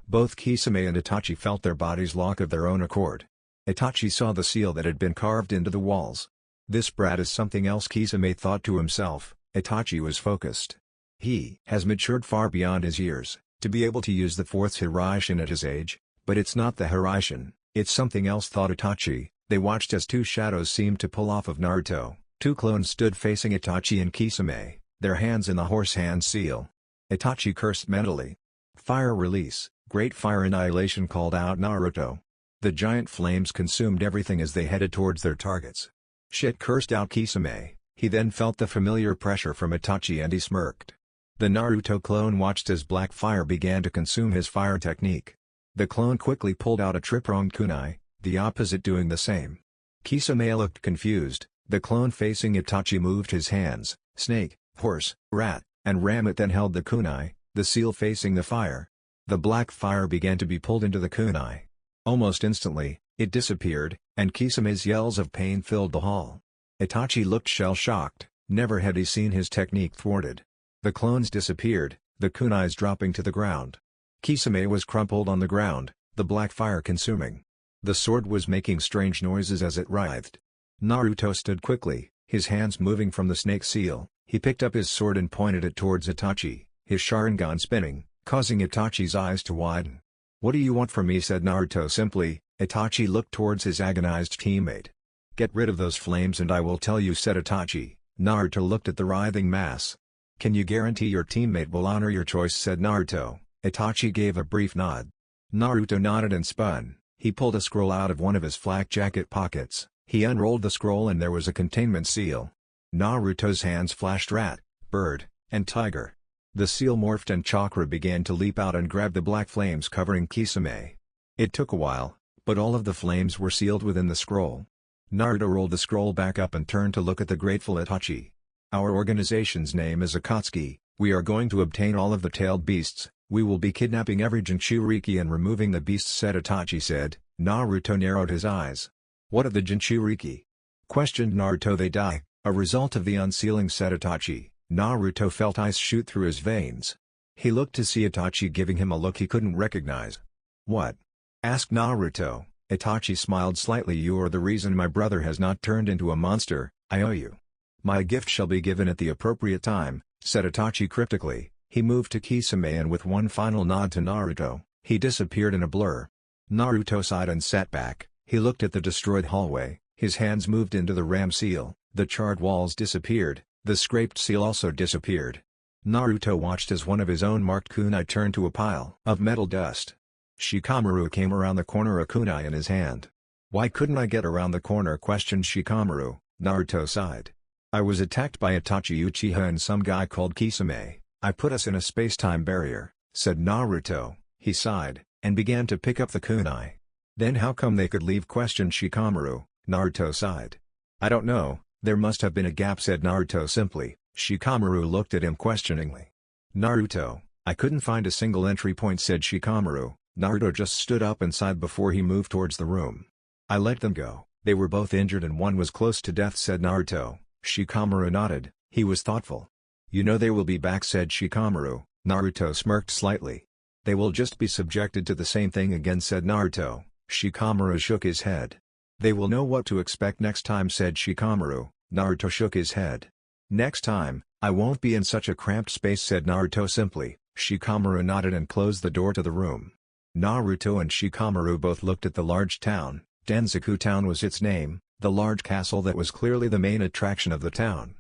Both Kisame and Itachi felt their bodies lock of their own accord. Itachi saw the seal that had been carved into the walls. This brat is something else, Kisame thought to himself. Itachi was focused. He has matured far beyond his years, to be able to use the fourth Hiraishin at his age, but it's not the Hiraishin, it's something else, thought Itachi. They watched as two shadows seemed to pull off of Naruto. Two clones stood facing Itachi and Kisame, their hands in the horse hand seal. Itachi cursed mentally. Fire release, great fire annihilation, called out Naruto. The giant flames consumed everything as they headed towards their targets. Shit, cursed out Kisame. He then felt the familiar pressure from Itachi and he smirked. The Naruto clone watched as black fire began to consume his fire technique. The clone quickly pulled out a trip-pronged kunai, the opposite doing the same. Kisame looked confused. The clone facing Itachi moved his hands, snake, horse, rat, and ram. It then held the kunai, the seal facing the fire. The black fire began to be pulled into the kunai. Almost instantly, it disappeared, and Kisame's yells of pain filled the hall. Itachi looked shell-shocked. Never had he seen his technique thwarted. The clones disappeared, the kunais dropping to the ground. Kisame was crumpled on the ground, the black fire consuming. The sword was making strange noises as it writhed. Naruto stood quickly, his hands moving from the snake seal. He picked up his sword and pointed it towards Itachi, his Sharingan spinning, causing Itachi's eyes to widen. "What do you want from me?" said Naruto simply. Itachi looked towards his agonized teammate. "Get rid of those flames and I will tell you," said Itachi. Naruto looked at the writhing mass. "Can you guarantee your teammate will honor your choice?" said Naruto. Itachi gave a brief nod. Naruto nodded and spun. He pulled a scroll out of one of his flak jacket pockets. He unrolled the scroll and there was a containment seal. Naruto's hands flashed rat, bird, and tiger. The seal morphed and chakra began to leap out and grab the black flames covering Kisame. It took a while, but all of the flames were sealed within the scroll. Naruto rolled the scroll back up and turned to look at the grateful Itachi. "Our organization's name is Akatsuki. We are going to obtain all of the tailed beasts. We will be kidnapping every Jinchuriki and removing the beasts," said Itachi said. Naruto narrowed his eyes. "What are the Jinchuriki?" questioned Naruto. "They die, a result of the unsealing," said Itachi. Naruto felt ice shoot through his veins. He looked to see Itachi giving him a look he couldn't recognize. "What?" asked Naruto. Itachi smiled slightly. "You are the reason my brother has not turned into a monster. I owe you." "My gift shall be given at the appropriate time," said Itachi cryptically. He moved to Kisame and with one final nod to Naruto, he disappeared in a blur. Naruto sighed and sat back. He looked at the destroyed hallway, his hands moved into the ram seal, the charred walls disappeared, the scraped seal also disappeared. Naruto watched as one of his own marked kunai turned to a pile of metal dust. Shikamaru came around the corner, a kunai in his hand. "Why couldn't I get around the corner?" questioned Shikamaru. Naruto sighed. "I was attacked by Itachi Uchiha and some guy called Kisame. I put us in a space-time barrier," said Naruto. He sighed, and began to pick up the kunai. "Then how come they could leave?" questioned Shikamaru. Naruto sighed. "I don't know, there must have been a gap," said Naruto simply. Shikamaru looked at him questioningly. "Naruto, I couldn't find a single entry point," said Shikamaru. Naruto just stood up and sighed before he moved towards the room. "I let them go, they were both injured and one was close to death," said Naruto. Shikamaru nodded, he was thoughtful. "You know they will be back," said Shikamaru. Naruto smirked slightly. "They will just be subjected to the same thing again," said Naruto. Shikamaru shook his head. "They will know what to expect next time," said Shikamaru. Naruto shook his head. "Next time, I won't be in such a cramped space," said Naruto simply. Shikamaru nodded and closed the door to the room. Naruto and Shikamaru both looked at the large town. Denzaku Town was its name, the large castle that was clearly the main attraction of the town.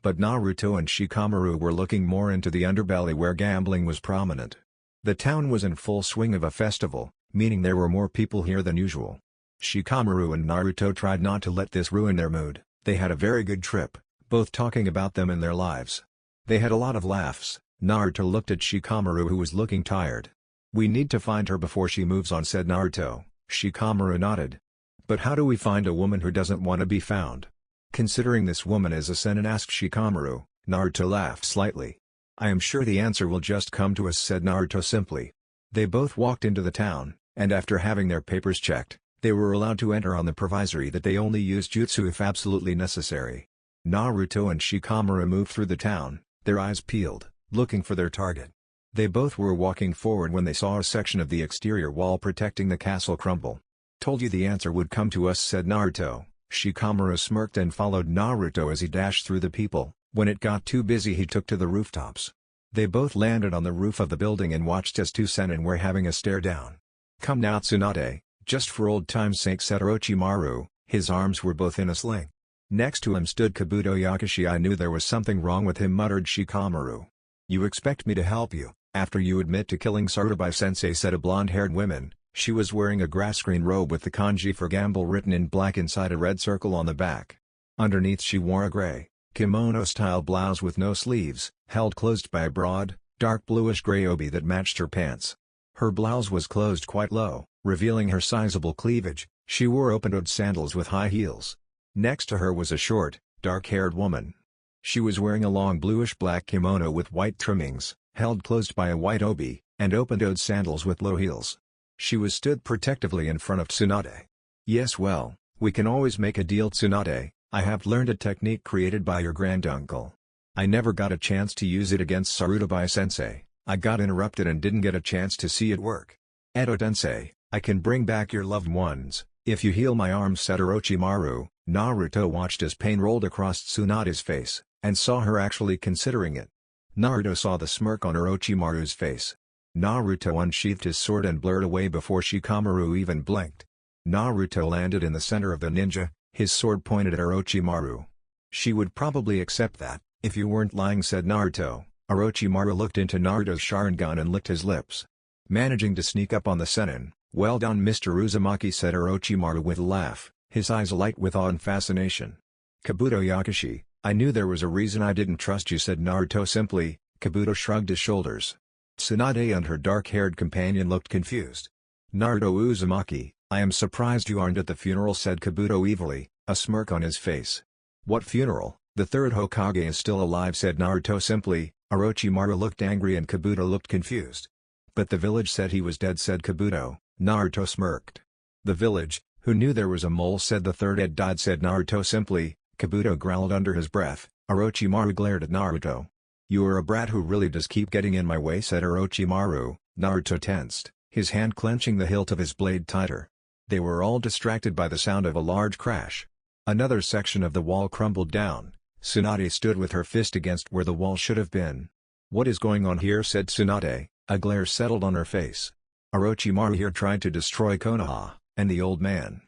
But Naruto and Shikamaru were looking more into the underbelly where gambling was prominent. The town was in full swing of a festival, meaning there were more people here than usual. Shikamaru and Naruto tried not to let this ruin their mood. They had a very good trip, both talking about them and their lives. They had a lot of laughs. Naruto looked at Shikamaru, who was looking tired. "We need to find her before she moves on," said Naruto. Shikamaru nodded. "But how do we find a woman who doesn't want to be found? Considering this woman as a seinen?" asked Shikamaru. Naruto laughed slightly. "I am sure the answer will just come to us," said Naruto simply. They both walked into the town, and after having their papers checked, they were allowed to enter on the provisory that they only use jutsu if absolutely necessary. Naruto and Shikamaru moved through the town, their eyes peeled. looking for their target. They both were walking forward when they saw a section of the exterior wall protecting the castle crumble. "Told you the answer would come to us," said Naruto. Shikamaru smirked and followed Naruto as he dashed through the people. When it got too busy he took to the rooftops. They both landed on the roof of the building and watched as two senin were having a stare down. "Come now Tsunade, just for old time's sake," said Orochimaru. His arms were both in a sling. Next to him stood Kabuto Yakashi. "I knew there was something wrong with him," muttered Shikamaru. "You expect me to help you, after you admit to killing Sarutobi-sensei," said a blonde-haired woman. She was wearing a grass-green robe with the kanji for gamble written in black inside a red circle on the back. Underneath she wore a gray, kimono-style blouse with no sleeves, held closed by a broad, dark bluish-gray obi that matched her pants. Her blouse was closed quite low, revealing her sizable cleavage. She wore open-toed sandals with high heels. Next to her was a short, dark-haired woman. She was wearing a long bluish-black kimono with white trimmings, held closed by a white obi, and open-toed sandals with low heels. She was stood protectively in front of Tsunade. "Yes, well, we can always make a deal, Tsunade. I have learned a technique created by your granduncle. I never got a chance to use it against Sarutobi-sensei. I got interrupted and didn't get a chance to see it work. Edo-tensei, I can bring back your loved ones, if you heal my arms," said Orochimaru. Naruto watched as pain rolled across Tsunade's face, and saw her actually considering it. Naruto saw the smirk on Orochimaru's face. Naruto unsheathed his sword and blurred away before Shikamaru even blinked. Naruto landed in the center of the ninja, his sword pointed at Orochimaru. "She would probably accept that, if you weren't lying," said Naruto. Orochimaru looked into Naruto's Sharingan and licked his lips. "Managing to sneak up on the senin, well done Mr. Uzumaki," said Orochimaru with a laugh, his eyes alight with awe and fascination. "Kabuto Yakashi, I knew there was a reason I didn't trust you," said Naruto simply. Kabuto shrugged his shoulders. Tsunade and her dark-haired companion looked confused. "Naruto Uzumaki, I am surprised you aren't at the funeral," said Kabuto evilly, a smirk on his face. "What funeral? The third Hokage is still alive," said Naruto simply. Orochimaru looked angry and Kabuto looked confused. "But the village said he was dead," said Kabuto. Naruto smirked. "The village, who knew there was a mole, said the third had died," said Naruto simply. Kabuto growled under his breath. Orochimaru glared at Naruto. "You are a brat who really does keep getting in my way," said Orochimaru. Naruto tensed, his hand clenching the hilt of his blade tighter. They were all distracted by the sound of a large crash. Another section of the wall crumbled down. Tsunade stood with her fist against where the wall should have been. "What is going on here?" said Tsunade, a glare settled on her face. "Orochimaru here tried to destroy Konoha, and the old man.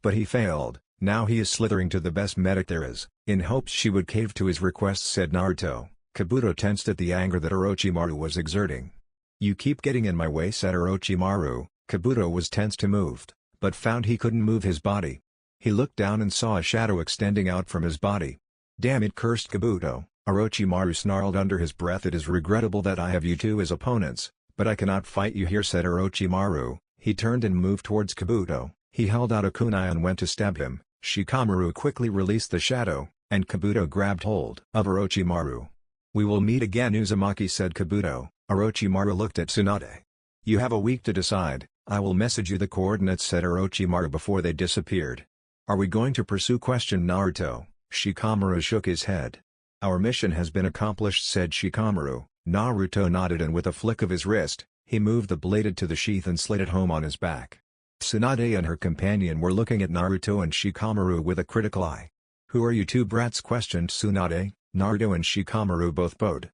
But he failed, now he is slithering to the best medic there is, in hopes she would cave to his requests," said Naruto. Kabuto tensed at the anger that Orochimaru was exerting. "You keep getting in my way," said Orochimaru. Kabuto was tensed and moved, but found he couldn't move his body. He looked down and saw a shadow extending out from his body. "Damn it," cursed Kabuto. Orochimaru snarled under his breath. "It is regrettable that I have you two as opponents, but I cannot fight you here," said Orochimaru. He turned and moved towards Kabuto. He held out a kunai and went to stab him. Shikamaru quickly released the shadow, and Kabuto grabbed hold of Orochimaru. "We will meet again, Uzumaki," said Kabuto. Orochimaru looked at Tsunade. "You have a week to decide. I will message you the coordinates," said Orochimaru before they disappeared. "Are we going to pursue?" questioned Naruto. Shikamaru shook his head. "Our mission has been accomplished," said Shikamaru. Naruto nodded and with a flick of his wrist, he moved the blade to the sheath and slid it home on his back. Tsunade and her companion were looking at Naruto and Shikamaru with a critical eye. "Who are you two brats?" questioned Tsunade. Naruto and Shikamaru both bowed.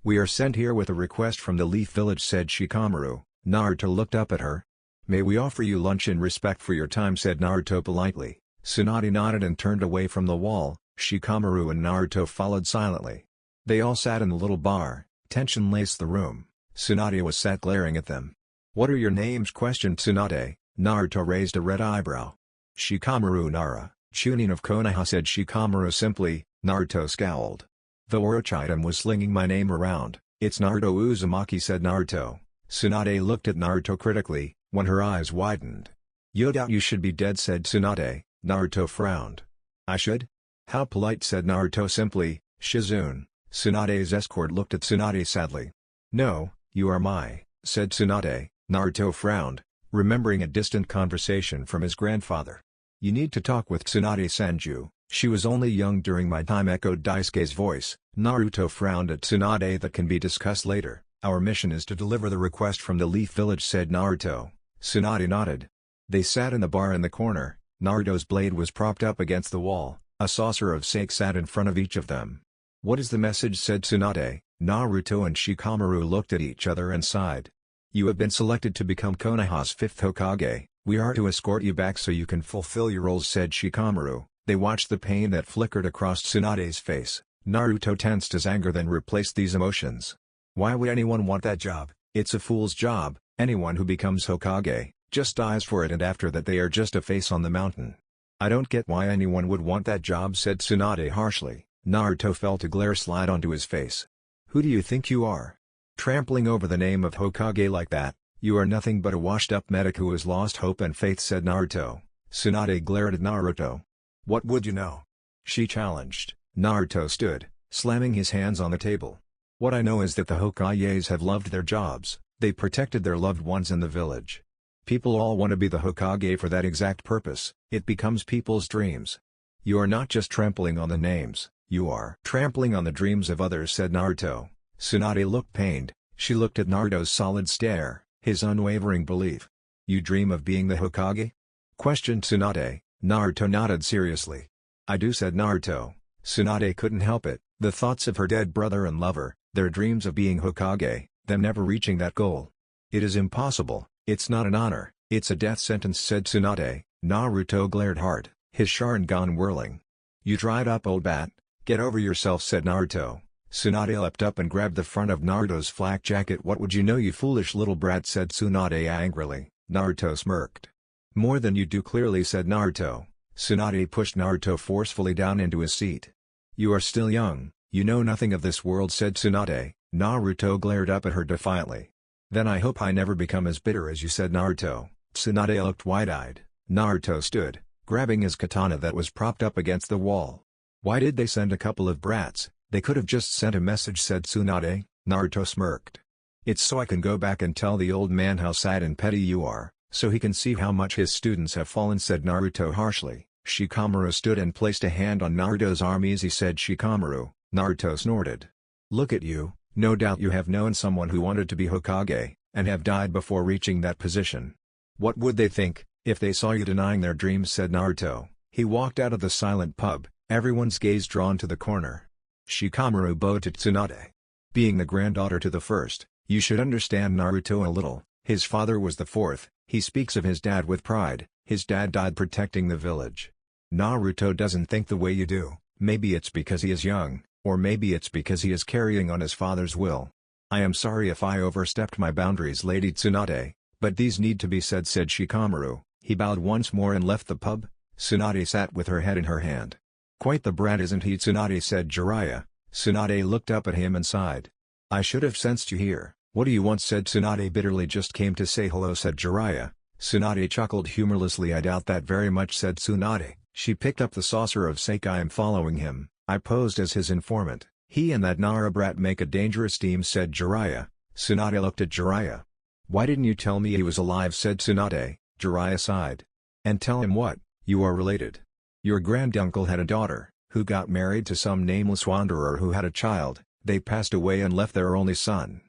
"We are sent here with a request from the Leaf Village," said Shikamaru. Naruto looked up at her. "May we offer you lunch in respect for your time?" said Naruto politely. Tsunade nodded and turned away from the wall. Shikamaru and Naruto followed silently. They all sat in the little bar. Tension laced the room. Tsunade was sat glaring at them. "What are your names?" questioned Tsunade. Naruto raised a red eyebrow. "Shikamaru Nara, Chunin of Konoha," said Shikamaru simply. Naruto scowled. "The Orochimaru was slinging my name around. It's Naruto Uzumaki," said Naruto. Tsunade looked at Naruto critically, when her eyes widened. "You doubt you should be dead," said Tsunade. Naruto frowned. "I should? How polite," said Naruto simply. "Shizune." Tsunade's escort looked at Tsunade sadly. "No, you are said Tsunade. Naruto frowned, remembering a distant conversation from his grandfather. "You need to talk with Tsunade Sanju, She was only young during my time, echoed Daisuke's voice. Naruto frowned at Tsunade. That can be discussed later. Our mission is to deliver the request from the Leaf Village, said Naruto. Tsunade nodded. They sat in the bar in the corner. Naruto's blade was propped up against the wall. A saucer of sake sat in front of each of them. What is the message, said Tsunade. Naruto and Shikamaru looked at each other and sighed. You have been selected to become Konoha's 5th Hokage. We are to escort you back so you can fulfill your roles, said Shikamaru. They watched the pain that flickered across Tsunade's face. Naruto tensed his anger, then replaced these emotions. Why would anyone want that job? It's a fool's job. Anyone who becomes Hokage just dies for it, and after that they are just a face on the mountain. I don't get why anyone would want that job, said Tsunade harshly. Naruto felt a glare slide onto his face. Who do you think you are? Trampling over the name of Hokage like that? You are nothing but a washed-up medic who has lost hope and faith, said Naruto. Tsunade glared at Naruto. What would you know? She challenged. Naruto stood, slamming his hands on the table. What I know is that the Hokages have loved their jobs. They protected their loved ones in the village. People all want to be the Hokage for that exact purpose. It becomes people's dreams. You are not just trampling on the names, you are trampling on the dreams of others, said Naruto. Tsunade looked pained. She looked at Naruto's solid stare, his unwavering belief. You dream of being the Hokage? Questioned Tsunade. Naruto nodded seriously. I do, said Naruto. Tsunade couldn't help it. The thoughts of her dead brother and lover, their dreams of being Hokage, them never reaching that goal. It is impossible. It's not an honor, it's a death sentence, said Tsunade. Naruto glared hard, his Sharingan whirling. You dried up old bat, get over yourself, said Naruto. Tsunade leapt up and grabbed the front of Naruto's flak jacket. What would you know, you foolish little brat, said Tsunade angrily. Naruto smirked. More than you do, clearly, said Naruto. Tsunade pushed Naruto forcefully down into his seat. You are still young, you know nothing of this world, said Tsunade. Naruto glared up at her defiantly. Then I hope I never become as bitter as you, said Naruto. Tsunade looked wide-eyed. Naruto stood, grabbing his katana that was propped up against the wall. Why did they send a couple of brats? They could have just sent a message, said Tsunade. Naruto smirked. It's so I can go back and tell the old man how sad and petty you are, so he can see how much his students have fallen, said Naruto harshly. Shikamaru stood and placed a hand on Naruto's arm. Easy, said Shikamaru. Naruto snorted. Look at you, no doubt you have known someone who wanted to be Hokage, and have died before reaching that position. What would they think, if they saw you denying their dreams, said Naruto. He walked out of the silent pub, everyone's gaze drawn to the corner. Shikamaru bowed to Tsunade. Being the granddaughter to the first, you should understand Naruto a little. His father was the fourth. He speaks of his dad with pride. His dad died protecting the village. Naruto doesn't think the way you do. Maybe it's because he is young, or maybe it's because he is carrying on his father's will. I am sorry if I overstepped my boundaries, Lady Tsunade, but these need to be said, said Shikamaru. He bowed once more and left the pub. Tsunade sat with her head in her hand. Quite the brat, isn't he, Tsunade, said Jiraiya. Tsunade looked up at him and sighed. I should have sensed you here. What do you want, said Tsunade bitterly. Just came to say hello, said Jiraiya. Tsunade chuckled humorlessly. I doubt that very much, said Tsunade. She picked up the saucer of sake. I am following him. I posed as his informant. He and that Nara brat make a dangerous team, said Jiraiya. Tsunade looked at Jiraiya. Why didn't you tell me he was alive, said Tsunade. Jiraiya sighed. And tell him what? You are related. Your granduncle had a daughter, who got married to some nameless wanderer who had a child. They passed away and left their only son.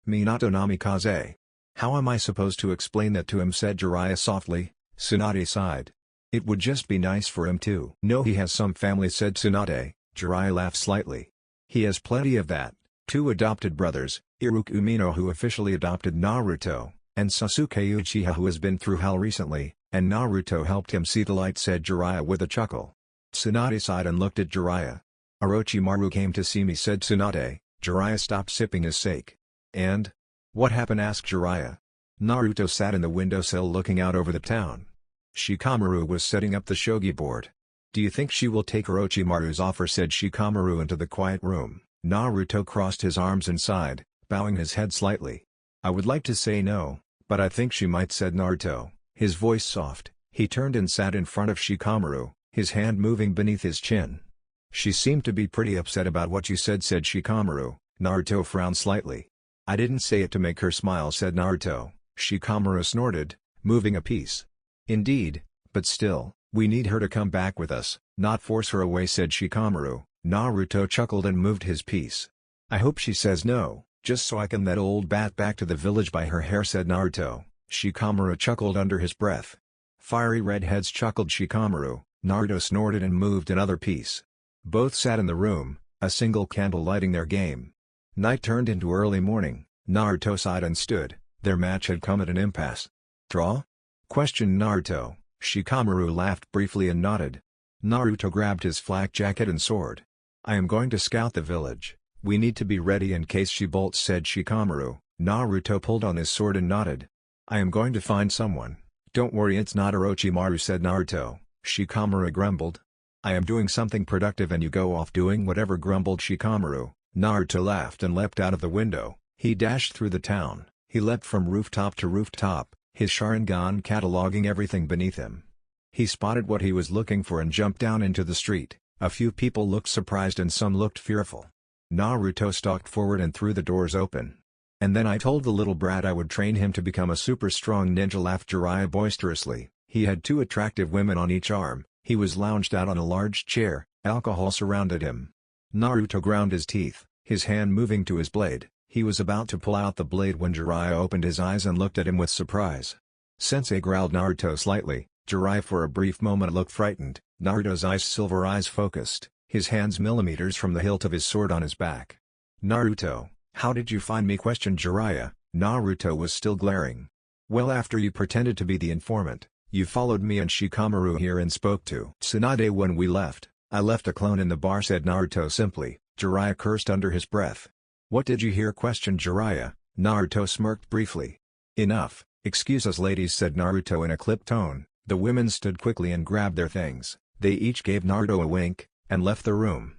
Minato Namikaze. How am I supposed to explain that to him, said Jiraiya softly. Tsunade sighed. It would just be nice for him to know he has some family, said Tsunade. Jiraiya laughed slightly. He has plenty of that. 2 adopted brothers, Iruka Umino who officially adopted Naruto, and Sasuke Uchiha who has been through hell recently, and Naruto helped him see the light, said Jiraiya with a chuckle. Tsunade sighed and looked at Jiraiya. Orochimaru came to see me, said Tsunade. Jiraiya stopped sipping his sake. And? What happened, asked Jiraiya. Naruto sat in the windowsill looking out over the town. Shikamaru was setting up the shogi board. Do you think she will take Orochimaru's offer, said Shikamaru into the quiet room. Naruto crossed his arms and sighed, bowing his head slightly. I would like to say no, but I think she might, said Naruto, his voice soft. He turned and sat in front of Shikamaru, his hand moving beneath his chin. She seemed to be pretty upset about what you said, said Shikamaru. Naruto frowned slightly. I didn't say it to make her smile, said Naruto. Shikamaru snorted, moving a piece. Indeed, but still, We need her to come back with us, not force her away, said Shikamaru. Naruto chuckled and moved his piece. I hope she says no, just so I can that old bat back to the village by her hair, said Naruto. Shikamaru chuckled under his breath. Fiery redheads, chuckled Shikamaru. Naruto snorted and moved another piece. Both sat in the room, a single candle lighting their game. Night turned into early morning. Naruto sighed and stood. Their match had come at an impasse. Draw? Questioned Naruto. Shikamaru laughed briefly and nodded. Naruto grabbed his flak jacket and sword. I am going to scout the village. We need to be ready in case she bolts, said Shikamaru. Naruto pulled on his sword and nodded. I am going to find someone. Don't worry, it's not Orochimaru, said Naruto. Shikamaru grumbled. I am doing something productive and you go off doing whatever, grumbled Shikamaru. Naruto laughed and leapt out of the window. He dashed through the town. He leapt from rooftop to rooftop, his Sharingan cataloging everything beneath him. He spotted what he was looking for and jumped down into the street. A few people looked surprised and some looked fearful. Naruto stalked forward and threw the doors open. And then I told the little brat I would train him to become a super strong ninja, laughed Jiraiya boisterously. He had two attractive women on each arm. He was lounged out on a large chair, alcohol surrounded him. Naruto ground his teeth, his hand moving to his blade. He was about to pull out the blade when Jiraiya opened his eyes and looked at him with surprise. Sensei, growled Naruto slightly. Jiraiya for a brief moment looked frightened. Naruto's silver eyes focused, his hands millimeters from the hilt of his sword on his back. Naruto, how did you find me, questioned Jiraiya. Naruto was still glaring. Well, after you pretended to be the informant, you followed me and Shikamaru here and spoke to Tsunade when we left. I left a clone in the bar, said Naruto simply. Jiraiya cursed under his breath. What did you hear, questioned Jiraiya. Naruto smirked briefly. Enough, excuse us ladies, said Naruto in a clipped tone. The women stood quickly and grabbed their things. They each gave Naruto a wink, and left the room.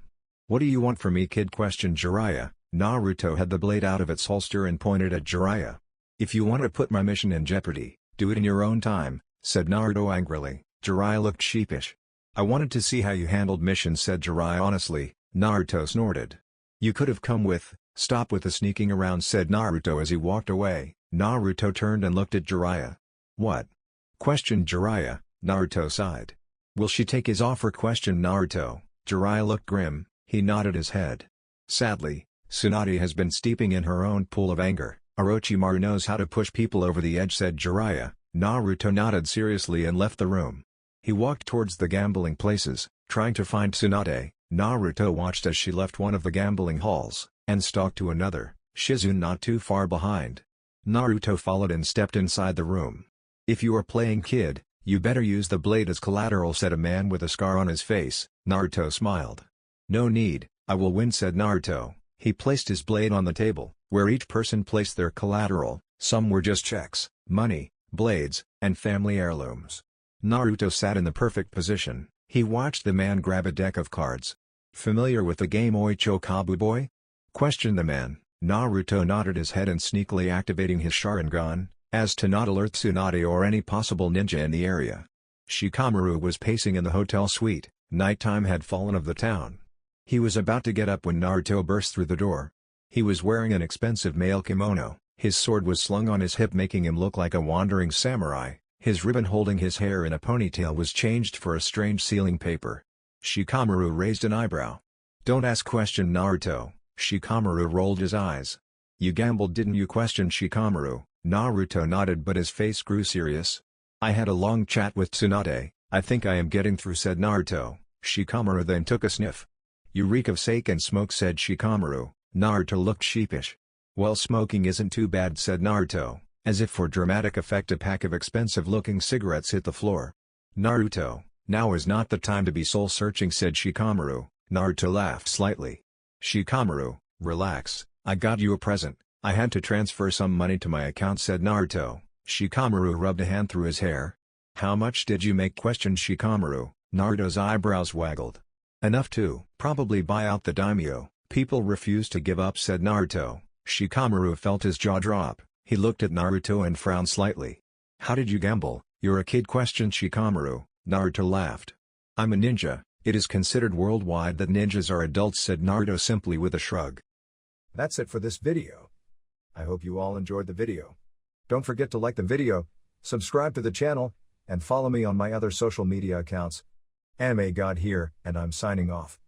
What do you want from me, kid, questioned Jiraiya. Naruto had the blade out of its holster and pointed at Jiraiya. If you want to put my mission in jeopardy, do it in your own time, said Naruto angrily. Jiraiya looked sheepish. I wanted to see how you handled missions, said Jiraiya honestly. Naruto snorted. You could have come with, stop with the sneaking around, said Naruto as he walked away. Naruto turned and looked at Jiraiya. What? Questioned Jiraiya. Naruto sighed. Will she take his offer, questioned Naruto. Jiraiya looked grim. He nodded his head. Sadly, Tsunade has been steeping in her own pool of anger. Orochimaru knows how to push people over the edge, said Jiraiya. Naruto nodded seriously and left the room. He walked towards the gambling places, trying to find Tsunade. Naruto watched as she left one of the gambling halls, and stalked to another, Shizune not too far behind. Naruto followed and stepped inside the room. If you are playing kid, you better use the blade as collateral, said a man with a scar on his face. Naruto smiled. No need, I will win, said Naruto. He placed his blade on the table, where each person placed their collateral. Some were just checks, money, blades, and family heirlooms. Naruto sat in the perfect position. He watched the man grab a deck of cards. Familiar with the game Oicho Kabu Boy? Questioned the man. Naruto nodded his head and sneakily activating his Sharingan, as to not alert Tsunade or any possible ninja in the area. Shikamaru was pacing in the hotel suite. Nighttime had fallen of the town. He was about to get up when Naruto burst through the door. He was wearing an expensive male kimono. His sword was slung on his hip, making him look like a wandering samurai. His ribbon holding his hair in a ponytail was changed for a strange sealing paper. Shikamaru raised an eyebrow. Don't ask, questioned Naruto. Shikamaru rolled his eyes. You gambled, didn't you, questioned Shikamaru. Naruto nodded, but his face grew serious. I had a long chat with Tsunade. I think I am getting through, said Naruto. Shikamaru then took a sniff. You reek of sake and smoke, said Shikamaru. Naruto looked sheepish. Well, smoking isn't too bad, said Naruto. As if for dramatic effect, a pack of expensive-looking cigarettes hit the floor. Naruto, now is not the time to be soul-searching, said Shikamaru. Naruto laughed slightly. Shikamaru, relax, I got you a present. I had to transfer some money to my account, said Naruto. Shikamaru rubbed a hand through his hair. How much did you make, questioned Shikamaru. Naruto's eyebrows waggled. Enough to probably buy out the daimyo. People refuse to give up, said Naruto. Shikamaru felt his jaw drop. He looked at Naruto and frowned slightly. How did you gamble? You're a kid, questioned Shikamaru. Naruto laughed. I'm a ninja. It is considered worldwide that ninjas are adults, said Naruto simply with a shrug. That's it for this video. I hope you all enjoyed the video. Don't forget to like the video, subscribe to the channel, and follow me on my other social media accounts. Anime God here, and I'm signing off.